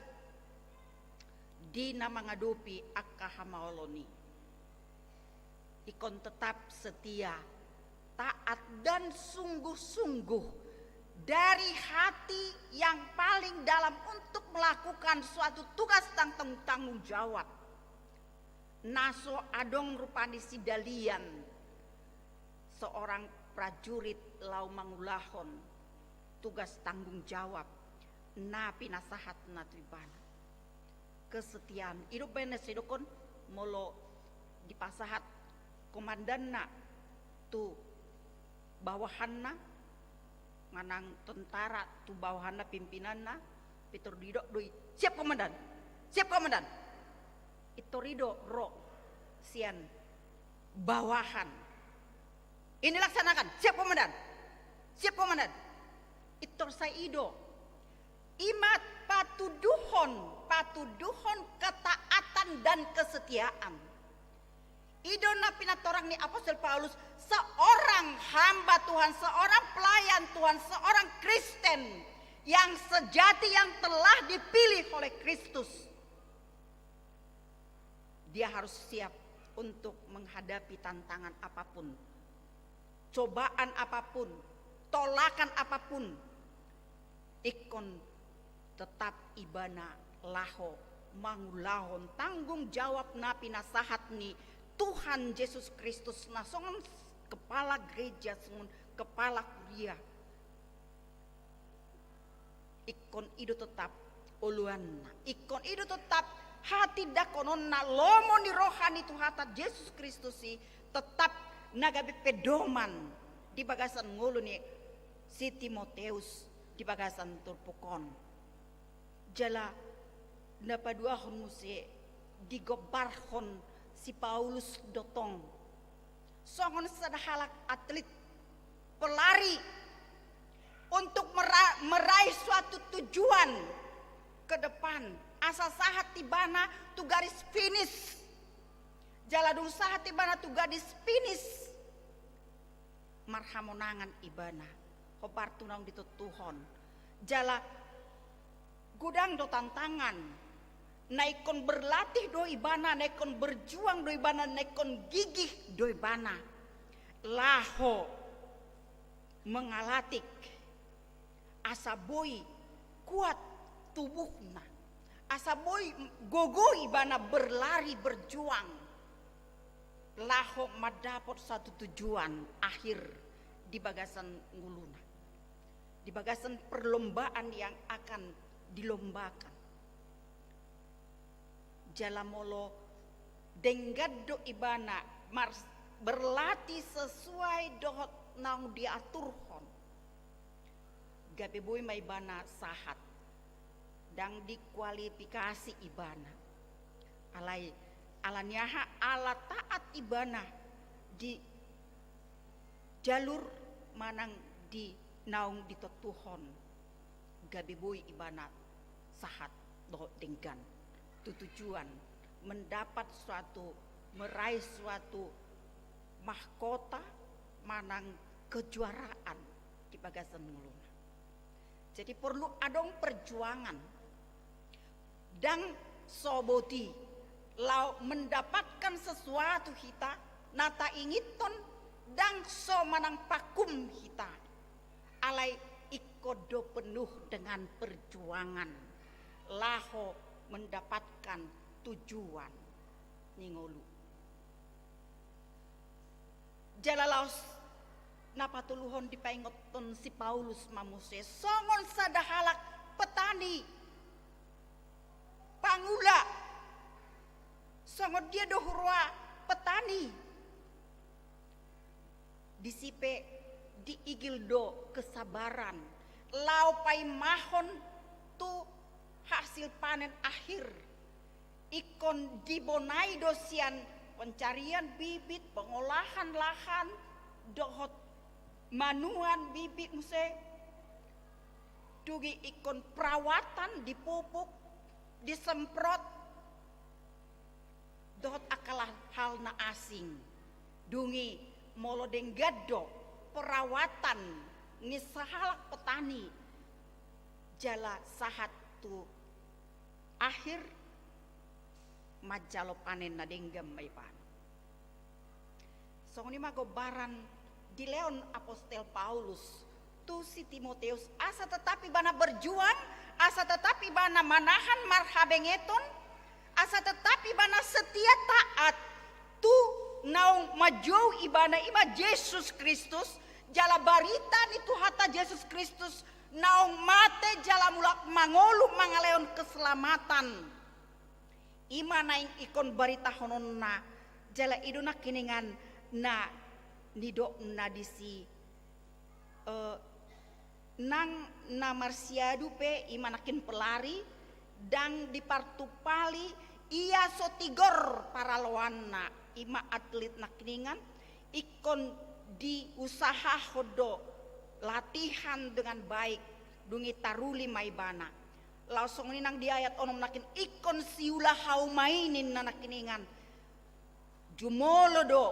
di nama ngadupi akahamaoloni. Ikon tetap setia, taat dan sungguh-sungguh dari hati yang paling dalam untuk melakukan suatu tugas tanggung jawab. Naso adong rupani sidalian seorang prajurit lau mangulahon tugas tanggung jawab na pinasahat na tribana kesetiaan hidup benes sidokon molo dipasahat komandanna tu bawahanna manang tentara tu bawahanna pimpinanna pitur didok doi siap komandan itu rido ro sian bawahan ini laksanakan siap komandan itu saya ido imat patuduhon ketaatan dan kesetiaan. Ido na pinatorang ni Apostol Paulus seorang hamba Tuhan, seorang pelayan Tuhan, seorang Kristen yang sejati yang telah dipilih oleh Kristus. Dia harus siap untuk menghadapi tantangan apapun, cobaan apapun, tolakan apapun. Ikon tetap ibana laho mangulahon tanggung jawab na pinasahat ni Tuhan Yesus Kristus na songon kepala gereja, songon kepala kuria. Ikon ido tetap uluanna, ikon ido tetap hati dakonon na lomo ni rohani tuhata Yesus Kristus si tetap nagabi pedoman di bagasan ngulu ni si Timoteus di bagasan turpukon. Jala napaduahon musi digobarhon si Paulus dotong songon sadahalak atlet pelari untuk meraih suatu tujuan ke depan asa sahat tibana tu garis finish jaladung sahat tibana tu garis finish marhamonangan ibana hopar tunang ditutuhon jala gudang do tantangan naikon berlatih do ibana naikon berjuang do ibana naikon gigih do ibana laho mengalatik asa boy kuat tubuhna asa boy gogo ibana berlari berjuang laho madapot satu tujuan akhir di bagasan nguluna di bagasan perlombaan yang akan dilombakan. Jalamolo denggado ibana berlatih sesuai dohot naung diaturhon. Gabe boy may ibana sahat dang dikualifikasi ibana. Alai alanyaha ala taat ibana di jalur manang di naung ditotuhon. Gabi boy ibana sahat dohot denggan tujuan mendapat suatu meraih suatu mahkota manang kejuaraan di bagasan nguluna. Jadi perlu adong perjuangan dan soboti lau mendapatkan sesuatu kita nata ingiton dan so manang pakum kita alai ikodo penuh dengan perjuangan laho mendapatkan tujuan ningolu jalalaos napatuluhon dipaingoton si Paulus mamuse songon sadahalak petani pangula songon dia dohurwa petani disipe diigildo kesabaran lau pai mahon tu hasil panen akhir ikon dibonai dosian pencarian bibit, pengolahan lahan, dohot manuan bibit muse, dugi ikon perawatan dipupuk, disemprot, dohot akalah hal na asing, dungi molo denggado perawatan nisahalak petani, jala sahat tu akhir majalo panen na denggam may pan. So ni magobaran di Leon Apostel Paulus tu si Timoteus asa tetapi bana berjuang, asa tetapi bana manahan marhabengeton, asa tetapi bana setia taat tu naung majou ibana ima Yesus Kristus, jala barita ni Tuhata Yesus Kristus naung mate jala mulak mangolu mangaleon keselamatan. Ima naing ikon barita hononna jala iduna kiningan na nido na disi nang na marsiadu pe ima nakin pelari dang dipartupali ia sotigor para lawanna ima atlet nakiningan ikon diusaha hodo latihan dengan baik dungi taruli maibana. Langsung ini nang di ayat onom nakin ikon siula haumainin na nakiningan jumolo do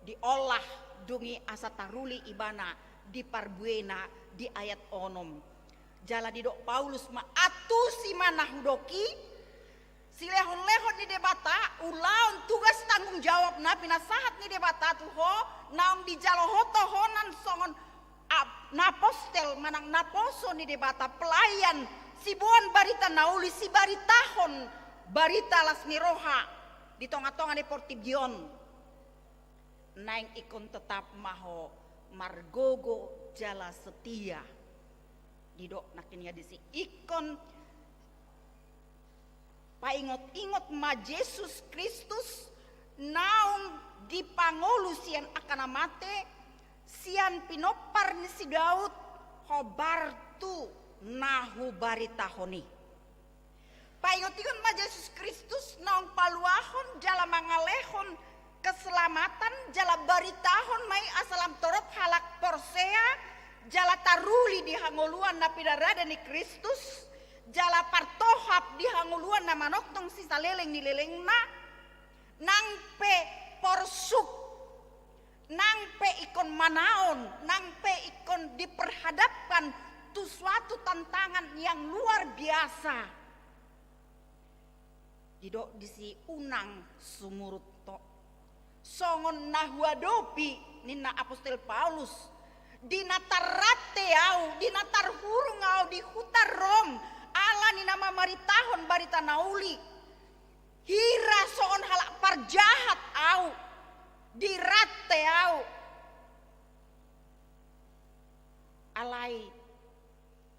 diolah dungi asa taruli ibana di parbuena di ayat onom jala di dok Paulus ma atu si mana hudoki si lehon-lehon ni debata ulaun tugas tanggung jawab na pinasahat ni debata tu ho naong di jalo hoto honan songon napostel manang naposo ni debata pelayan si buan barita nauli si baritahon barita lasmi roha di tonga-tonga di Portigion naing ikon tetap maho margogo jala setia didok nakin ya disi ikon paingot-ingot ma Yesus Kristus naung dipangolu sian akan amate sian pinopar ni si Daud hobartu nahu baritahoni paingot-ingot ma Yesus Kristus naung paluahon jala mangalehon keselamatan jala baritahon mai asalam torop halak porsea jala taruli di hangoluan na pidarada ni Kristus jala partohap di hangoluan na manoktong sisa leleng ni leleng na nang pe porsuk nang pe ikon manaon nang pe ikon diperhadapkan tu suatu tantangan yang luar biasa didok disi unang sumurut to songon nahwadopi nina Apostel Paulus dinatarate au dinatarhurung au di hutar Rom ala nina mamaritahon barita nauli hira songon halak parjahat au dirate au alai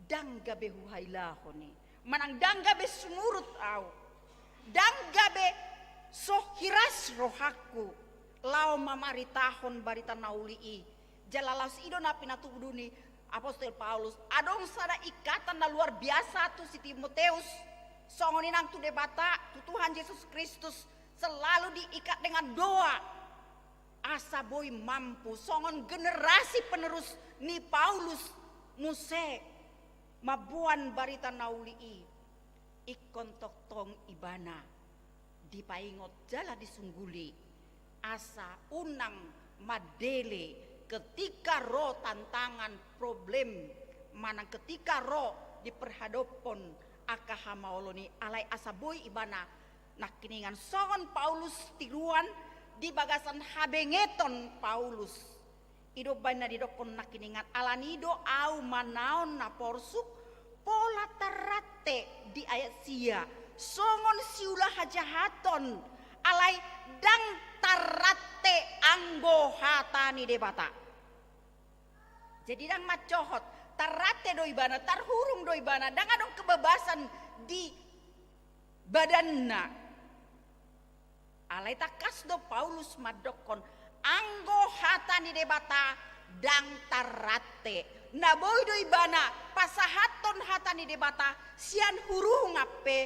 danggabe huhailahoni manang danggabe sumurut au danggabe sohiras rohaku lao mamaritahon barita nauli jalalas idona pinatuduni Apostel Paulus adong sada ikatan na luar biasa tu si Timoteus songonin nang tu debata tu Tuhan Yesus Kristus selalu diikat dengan doa asa boy mampu songon generasi penerus ni Paulus muse mabuan barita nauli ikon toktong ibana dipaingot jala disungguli asa unang madele ketika roh tantangan problem manang ketika roh diperhadapon akaha maoloni alai asa boy ibana nakiningan songon Paulus tiruan di bagasan habengeton Paulus ido bana didokon nakiningan alanido au manaon na porsuk pola terate di ayat sia songon siula hajahaton alai dang tarate anggo hatani debata jadi dang macohot tarate doibana tarhurung doibana dang adong kebebasan di badanna alai takas do Paulus madokon anggo hatani debata dang tarate naboy doibana pasahaton hatani debata sian hurung ape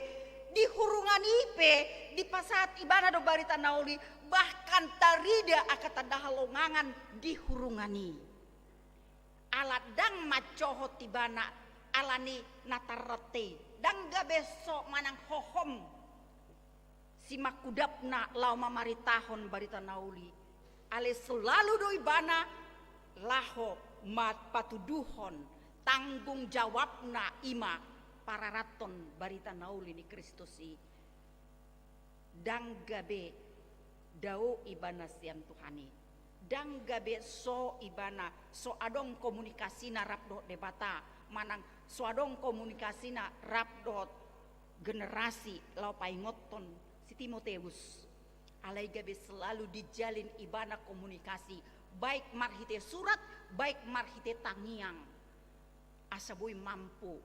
di hurungan ipe di pasat ibana do barita nauli bahkan tarida akata dahalongangan di hurungani ala dang macoho tibana alani natarate dang besok manang hohom si makudapna lau mamaritahon barita nauli ale selalu do ibana laho mat patuduhon tanggung jawabna ima para raton barita nauli ni Kristusi dang gabe dao ibana sian Tuhani dang gabe so ibana so adong komunikasi na rapdot debata manang so adong komunikasi na rapdot generasi lau paingoton si Timoteus alai gabe selalu dijalin ibana komunikasi baik marhite surat baik marhite tangiang asabui mampu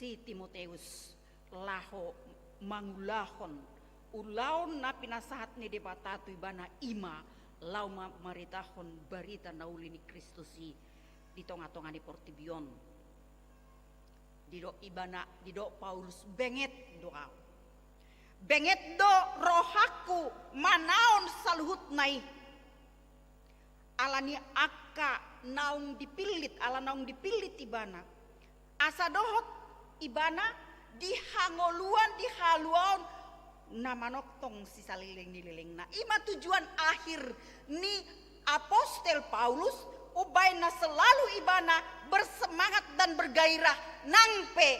si Timoteus laho mangulahon ulaon na pinasahat ni debatatu ibana ima lau maritahon barita nauli ni Kristusi di tonga-tonga di Portibion dido ibana dido Paulus benget doa benget do rohaku manaon saluhut nai alani akka naung dipilit ala naung dipilit ibana asa dohot ibana dihaluan namanoktong si saliling nililing na ima tujuan akhir ni apostel Paulus ubay na selalu ibana bersemangat dan bergairah nangpe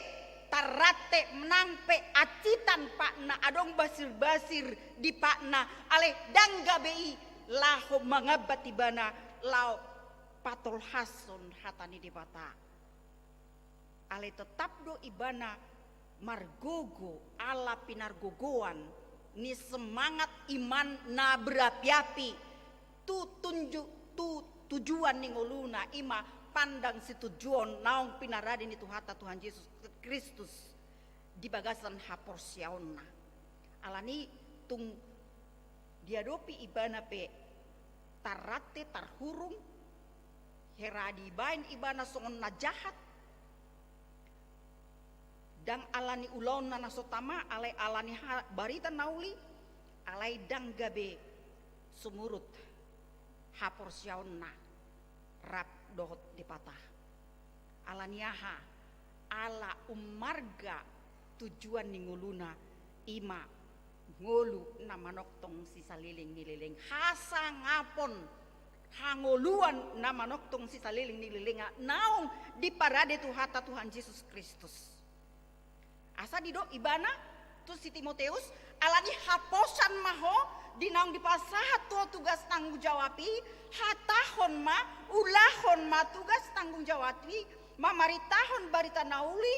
tarate nangpe acitan pakna adong basir-basir di pakna ale dangga bei laho mangabat ibana lau patol hason hatani di bata ale tetap do ibana margogo ala pinargogoan ni semangat iman na berapi-api tujuan ning uluna ima pandang si tujuan naung pinaradi ni Tuhata Tuhan Yesus Kristus di bagasan hapor siaonna alani tung diadopi ibana pe tarate tarhurung heradi bain ibana songon na jahat dang alani ulaun na nasotama alai alani barita nauli alai dang gabe sumurut hapor siaonna rap dohot dipatah alaniaha ala umarga tujuan ninguluna ima ngolu namanoktong si saliling nililing hasa ngapon hangoluan namanoktong si saliling nililinga naung di parade Tuhata Tuhan Yesus Kristus asa dido ibana tu si Timoteus alani haposan maho dinaung dipasahat tuh tugas tanggung jawabi hatahon ma ulahon ma tugas tanggung jawabi mamaritahon barita nauli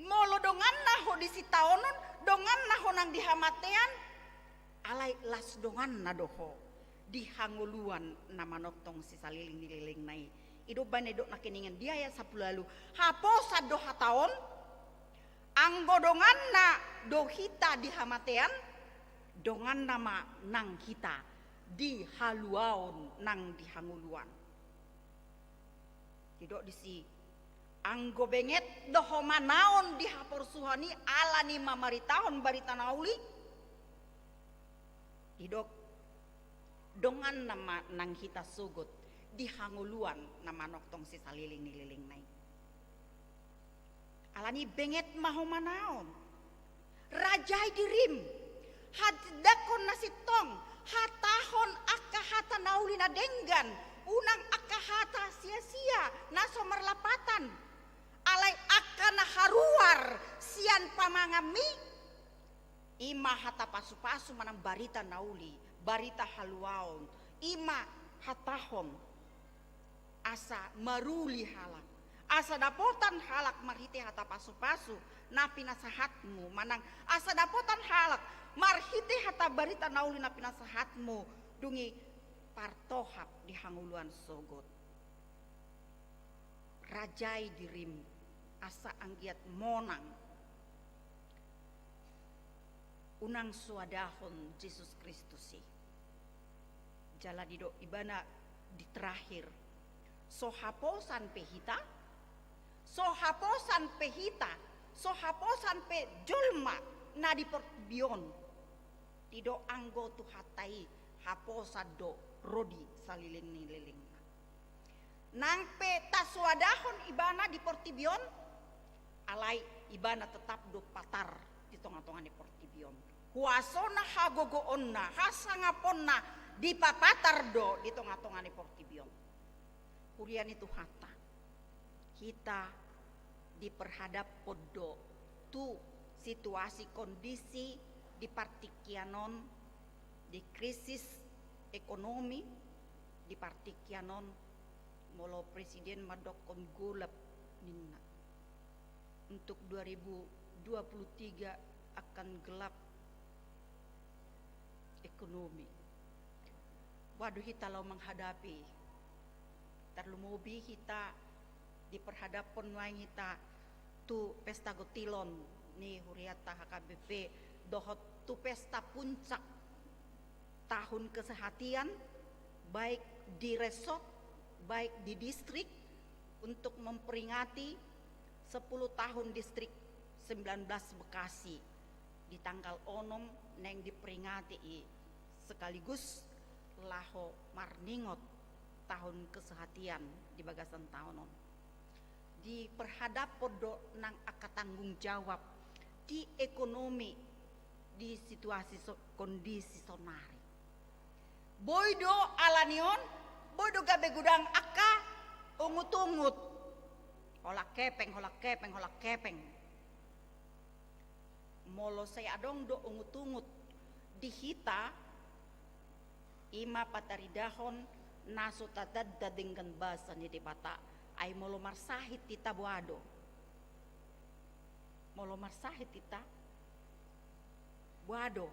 molo dongan naho disitaonon dongan naho nang dihamatean alai las dongan nadoho dihanguluan namanoktong si saliling nililing nai ido banedok nakeningan dia ya sapulalu haposa do hataon anggodongan na do hita di hamatean dongan nama nang hita di haluaon nang dihanguluan tidak disi anggo benget doho manaon di hapor suhani alani mamaritahon barita nauli tidak dongan nama nang hita sugut dihanguluan nama noktong si saliling nililing nai alani benget maho manaon rajai dirim hadakon nasitong hatahon akka hata nauli na denggan unang akka hata sia-sia naso merlapatan alai akka na haruar sian pamangami ima hata pasu-pasu manang barita nauli barita haluaon ima hatahon asa maruli halak asa dapotan halak marhite hata pasu-pasu na pinasahatmu manang asa dapotan halak marhite hata barita nauli na pinasahatmu dungi partohap di hanguluan sogot rajai dirim asa anggiat monang unang suadahon Yesus Kristusi jala dido ibana di terakhir so haposan pehita so haposan pe hita, so haposan pe julma na di portibion. Tido anggo tu hatai haposa do rodi saliling ni liling. Nang pe taswadahon ibana di portibion, alai ibana tetap do patar di tonga-tonga di portibion. Huasona hagogoonna hasangaponna di papatar do di tonga-tonga di portibion. Kurian itu hata kita diperhadap podo tu situasi kondisi di partikianon di krisis ekonomi di partikianon molo presiden madokon gulap ninna untuk 2023 akan gelap ekonomi. Waduh kita lo menghadapi terlumobi kita diperhadapkan waing kita tu pesta gotilon ni huriata HKBP dohot tu pesta puncak tahun kesehatian baik di resort baik di distrik untuk memperingati 10 tahun distrik 19 Bekasi di tanggal onom neng diperingati sekaligus laho marningot tahun kesehatian di bagasan tahunon di perhadap podo nang aka tanggung jawab di ekonomi di situasi kondisi sonari boydo alanion boydo gabe gudang aka ungut-ungut hola kepeng molo saya adong do ungut-ungut di hita ima pataridahon naso tatad dengan bahasa ni debata ay molo marsahit tita buado molo marsahit tita buado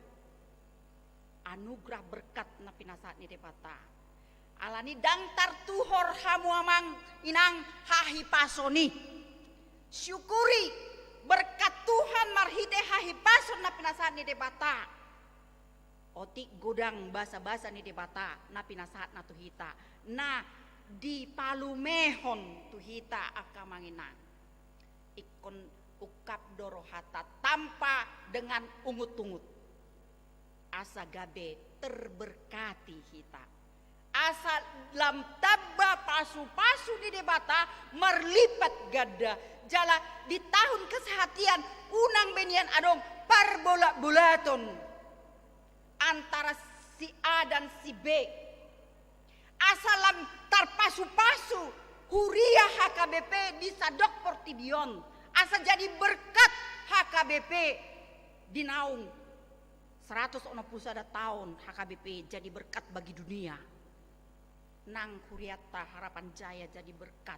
anugerah berkat na pinasat ni debata alani dangtar tuhor hamu amang inang hahi pasoni syukuri berkat Tuhan marhide hahi pason na pinasat ni debata otik godang basa-basa ni debata na pinasahat na tuhita na di palumehon tuhita akamanginang ikon ukap dorohata tanpa dengan ungut-ungut asa gabe terberkati hita asa lam tabba pasu-pasu di debata merlipat gada jala di tahun kesehatian unang benian adong parbolak-bulaton antara si A dan si B asalam tarpasu-pasu huriah HKBP di Sadok Portibion asa jadi berkat HKBP di naung 160 tahun HKBP jadi berkat bagi dunia nang Huriata Harapan Jaya jadi berkat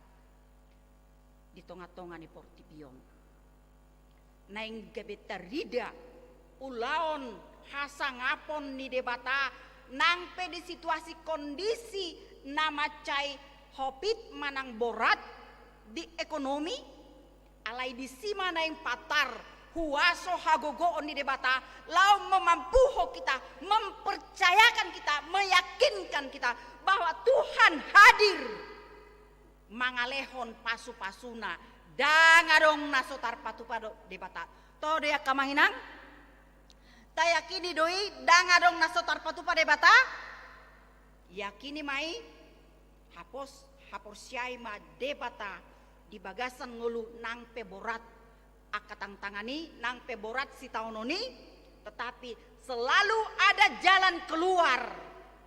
di tonga-tonga di Portibion naing gebeta rida ulaon hasangapon ni debata nangpe di situasi kondisi nama cai hopit manang borat di ekonomi alai di sima naing patar huaso hagogoon ni debata lau memampuho kita mempercayakan kita meyakinkan kita bahwa Tuhan hadir mangalehon pasu-pasuna dangadong nasotar patu-pado debata todo ya kamanginang tayakini doi dangadong nasotar patu-pado debata yakini mai hapos syai ma debata di bagasan ngulu nang peborat akatang tangani nang peborat si taunoni tetapi selalu ada jalan keluar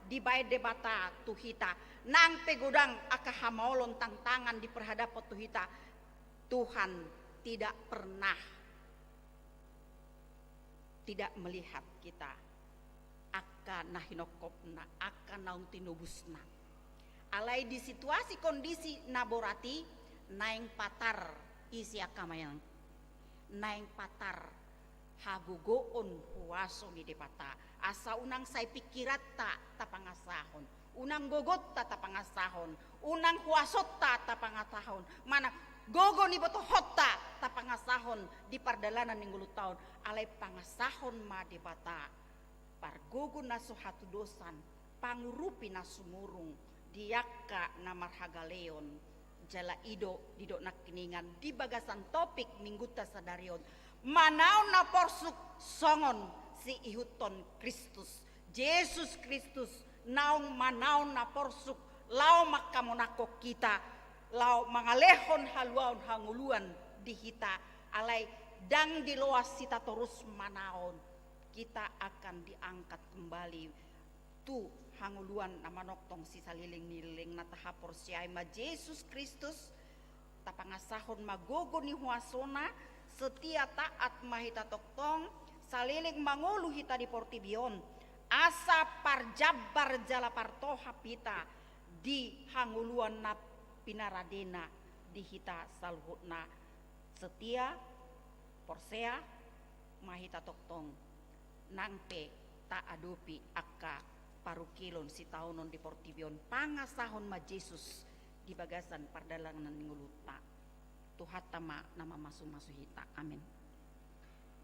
di bae debata tuhita nang pegodang akahamolon tang tangan di perhadap tuhita Tuhan tidak pernah tidak melihat kita akan nahinokopna akan naung tinubusna alai di situasi kondisi naborati naing patar isi akamayang naing patar hagugoon huaso ni debata asa unang say pikirat ta pangasahon unang gogot ta pangasahon unang huasot ta pangasahon mana gogo ni boto hotta ta pangasahon di pardalanan ning ulu taon alai pangasahon ma debata pargogo na suhatu dosan pangurupi na sumurung diakka na marhagaleon jala ido didok nak kiningan di bagasan topik mingguta sadarion manaon na porsuk songon si ihuton Kristus Yesus Kristus naong manaon na porsuk lao makamonako kita lao mangalehon haluaon hanguluan di hita alay dang diluas sita terus manaon kita akan diangkat kembali tu hanguluan na manoktong si saliling-niling na tahapor siya ma Jesus Kristus tapangasahon magogo ni huasona setia taat mahita toktong saliling mangulu hita di portibion asa parjabar jala partoha pita di hanguluan na pinaradena di hita salhutna setia porsea mahita toktong nangpe ta adopi akka parukilon si taunon di portibion pangasahon ma Jesus di bagasan pardalangan nguluta Tuhan tama nama masu-masu hita amin.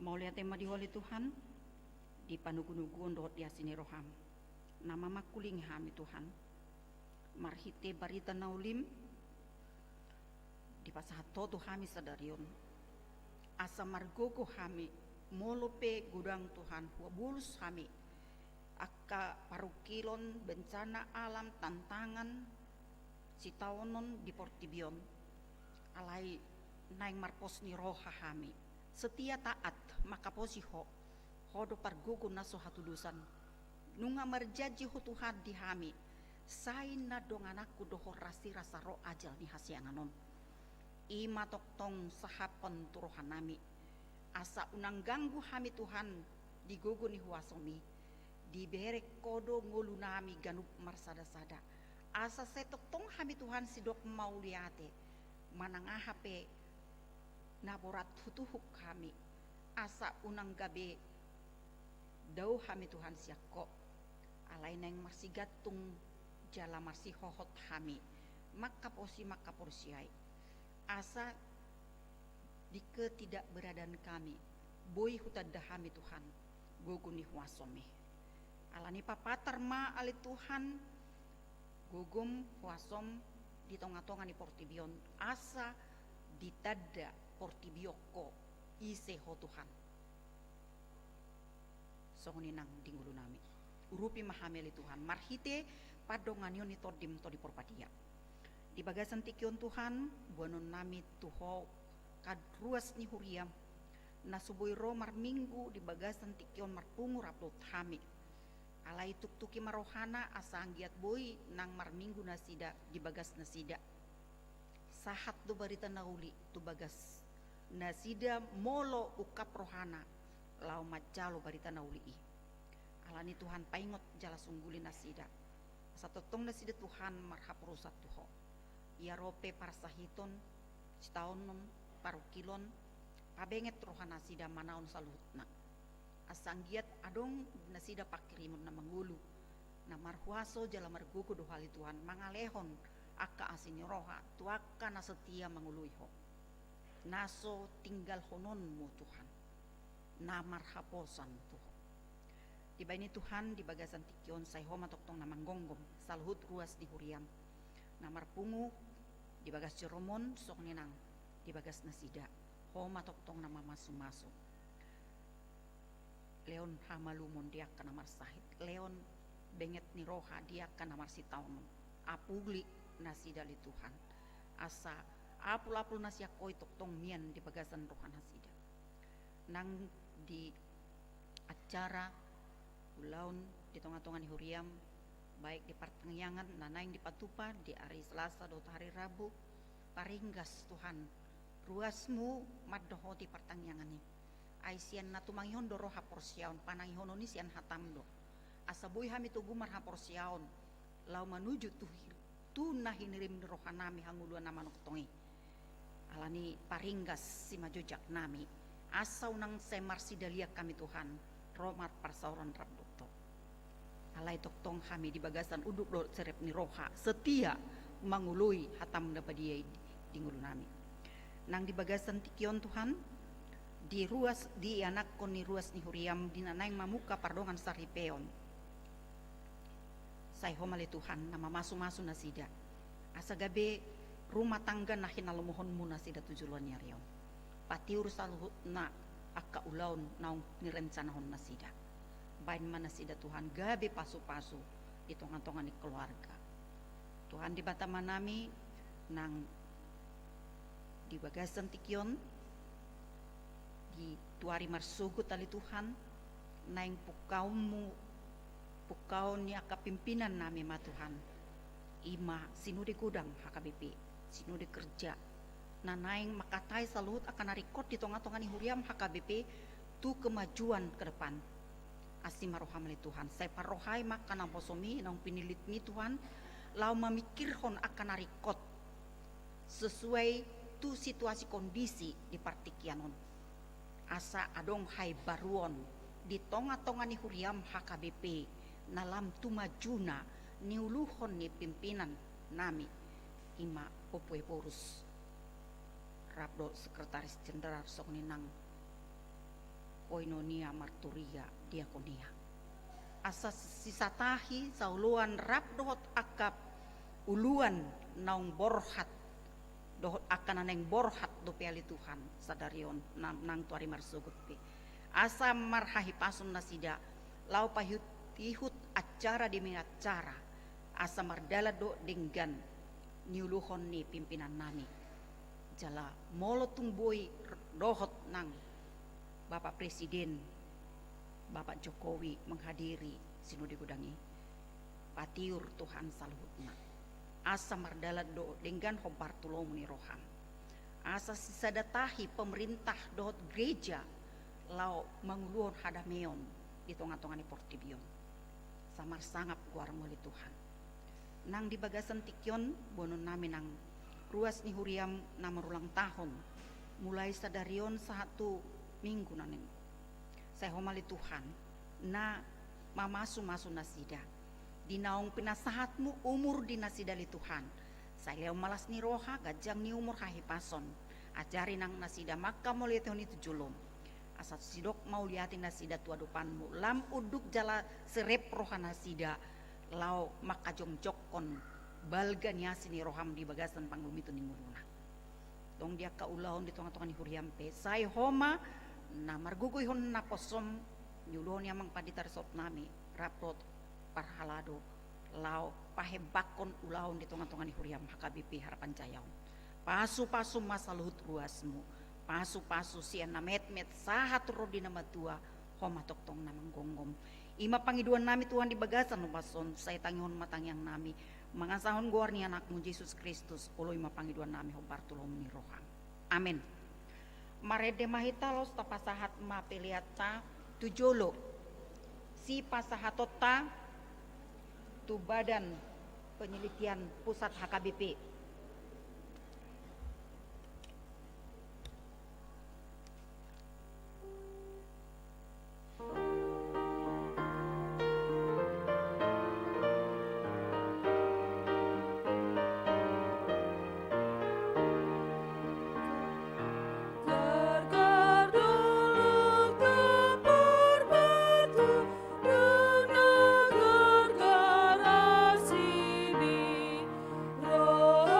Mau lihat tema di holi Tuhan di panugu-nuguon dohot di asini roham nama makuling hami Tuhan marhite barita naulim di pasahato tu hami sadarion asa margogo hami molope gudang Tuhan huabulus hami akka parukilon bencana alam tantangan si taonon di portibion alai naing marpos ni roha hami setia taat maka posiho hodo pargugo naso hatudusan nunga marjaji hu Tuhan di hami sain na dong anakku dohor rasi rasa ro ajal ni hasianganon ima toktong sahapan turohan nami asa unang ganggu hami Tuhan di gogo ni huasomi di berek kodo ngulu nami ganup marsada-sada asa setotong hami Tuhan sidok mau liate manangahape naborat hutuhuk kami asa unang gabe dau hami Tuhan siako alay neng masih gatung jala masih hohot hami maka porsiai asa di ketidakberadaan kami boy hutadda hami Tuhan goguni huasome alani papatar ma ali Tuhan gogum huasom di tonga-tonga ni portibion asa ditadda portibioko ise ho Tuhan songoninang dinggulu nami urupi mahameli Tuhan marhite padongan yoni todim to di porpadia di bagasan tikion Tuhan buanon nami tuho kadruas ni huriam nasuboy ro mar minggu di bagasan tikion marpungur upload hami alai tuk-tuki marohana asa anggiat boy nang mar minggu nasida di bagas nasida sahat do barita nauli tu bagas nasida molo ukap rohana lau macalo barita nauli alani Tuhan paingot jala sungguli nasida satotong nasida Tuhan marhap rusat tuho ya rope parsahiton setaunon parukilon pabenget rohana nasida manaon salutna asanggiat adong nasida pakirimun na mangulu na marhuaso jala margugo do hali Tuhan mangalehon aka asini roha tuaka na setia manguluiho naso tinggal hononmu Tuhan na marhaposan tuho tiba ini Tuhan di bagasan tikion say homa toktong na manggonggom salhut ruas di huriam na marpungu di bagas jeromon sok ninang di bagas nasida homa toktong na mamasu-masu Leon hamalumon dia kana marsahit Leon benget ni roha dia kana marsitaon apugli nasi dali Tuhan asa apul-apul nasi akoi toktong mian di bagasan rohan hasida nang di acara ulaun di tonga-tonga ni huriam baik di pertengyangan nanaing di patupa di hari Selasa do hari Rabu paringgas Tuhan ruasmu maddoho di pertengyangan ni Aisian natu manghon doro haporsiaon panangihon ni sian hatamdo asaboy hami tugu mar haporsiaon lau menuju tu nahinirim rohanami hanguluan nama noktongi alani paringgas si majojak nami asau nang semar sidalia kami Tuhan romat parsauran rabdokto alai toktong kami di bagasan uduk do serep ni roha setia mangului hatam dapadia di ngulu nami nang di bagasan tikion Tuhan di ruas di anak kon ni ruas ni huriam di nanaing mamuka pardongan saripeon say homale Tuhan nama masu-masu nasida asa gabe rumah tangga na hinalamuhon muna sida tujuan niya riyon. Patiur saluhut na akka ulaun naung nirencanahon na sida. Bain mana sida Tuhan gabi pasu-pasu di tongan-tongan ni keluarga. Tuhan di bata manami nang di bagasan tikyon di tuari marsugut tali Tuhan naing pukaun ni akka pimpinan nami ma Tuhan. Ima sinudi gudang HKBP, sinudi kerja. Nanaing makatai salut akan narikot di tonga-tonga ni huriam HKBP tu kemajuan ke depan. Asimaroham li Tuhan. Saya parohai makan posomi nang pinilit mi Tuhan. Lau memikirhon akan narikot sesuai tu situasi kondisi di partikianon. Asa adong hai baruon di tonga-tonga ni huriam HKBP nalam tu majuna niuluhon ni pimpinan nami ima popue porus rabdo sekretaris jenderal sok ninang koinonia marturia diakonia asa sisatahi sauluan rabdo akap uluan naung borhat dohot akan aneng borhat do piali Tuhan sadarion nang tuari marsugut pe asa marhahi pasun nasida lau pahut ihut acara demi acara asa mardala do denggan niuluhon ni pimpinan nami jala molo tumboy dohot nang Bapak Presiden Bapak Jokowi menghadiri sinudi gudangi patiur Tuhan saluhutna asa mardala do denggan hobar tulong ni roham asa sisadatahi pemerintah dohot gereja lau manguluhon hadameon di tonga-tonga ni Portibion samar sangap guar muli Tuhan nang di bagasan tikyon bonon namin nang ruas ni huriam na marulang tahun mulai sadarion satu minggu nanin saya homali Tuhan na mamasu-masu nasida di naung pinasahatmu umur di nasida li Tuhan saya leo malas ni roha gajang ni umur hahipason ajari nang nasida maka mau lihat itu julum asat sidok mau liatin nasida tua depanmu lam uduk jala serep roha nasida lau maka jongjokon balga niasini roham di bagasan panggumi tu ninguruna dong dia kaulahon di tonga-tonga ni huriam pe sai homa na margugoy hon na posom nyulon yamang paditar sop nami rapot parhalado lau pahebakon ulahon di tonga-tonga ni huriam HKBP harapan jayaw pasu-pasu masa luhut ruasmu pasu-pasu sian na met-met sahat rodi nama tua homa toktong namang gonggom ima pangiduan nami Tuhan di bagasan umason saya tangihon matangyang nami mangasahon guar ni anakmu Yesus Kristus ulo ima pangiduan nami hobar tulong ni roham amin marede mahitalos tapasahat ma peliata tujolo si pasahatota tu badan penelitian pusat HKBP Oh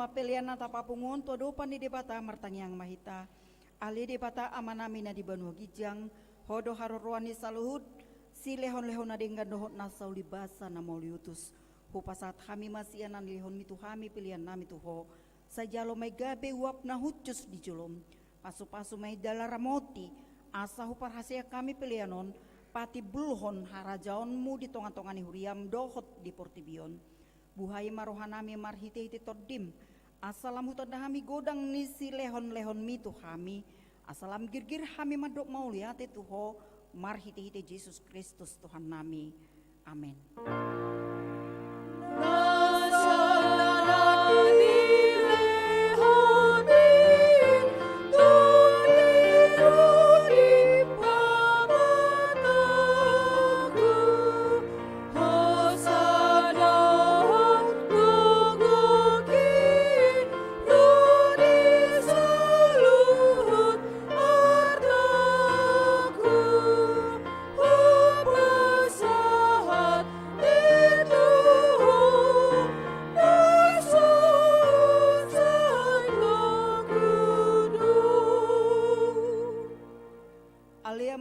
mapeliana tapapungon to dopan di debata martangyang mahita. Ali debata amanami na di banua gijang hodo harorwani saluhud si lehon-lehon na denggan dohot na saulibasa na mauliutus. Hupasat kami masianan lehon mitu kami pilihan nami tuho. Sajalo may gabe uap na hucus di julom. Pasu-pasu may dalaramoti asa hupar hasia kami pilihanon pati bulhon harajaonmu di tongan-tongan huriam dohot di portibion. Buhay marohanami marhite-hite tordim. Asalam hutod na kami godang nisi lehon-lehon mitu kami. Asalam girgir kami madok mauliate tuho marhite-hite Yesus Kristus Tuhan nami. Amin.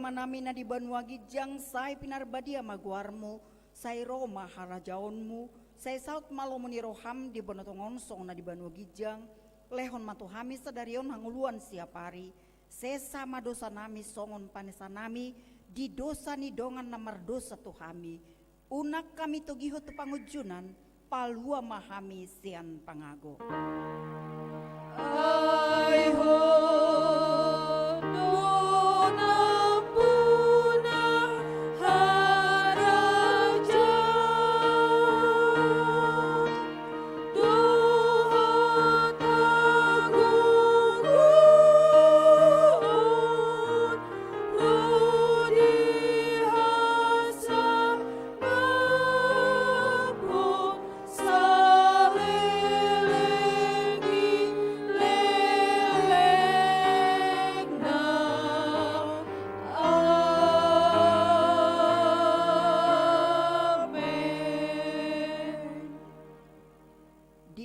Manami na di banua gijang say pinarbadia maguarmu, say Roma harajaonmu, say saut malomuni roham di bonotongon song na di banua gijang, lehon matuhami sadarion hanguluan siapari, sesa madosa nami songon panesa nami, di dosa ni dongan namar dosa tuhami, unak kami togiho tu pangujunan, palua mahami sian pangago.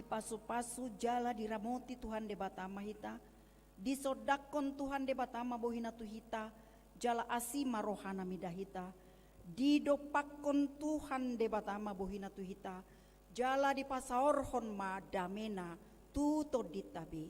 Pasu-pasu jala diramoti Tuhan debatama hita, disodakon Tuhan debatama bohina tuhita, jala asima rohana midahita, didopakon Tuhan debatama bohina tuhita, jala dipasaorhon ma damena tuto ditabi.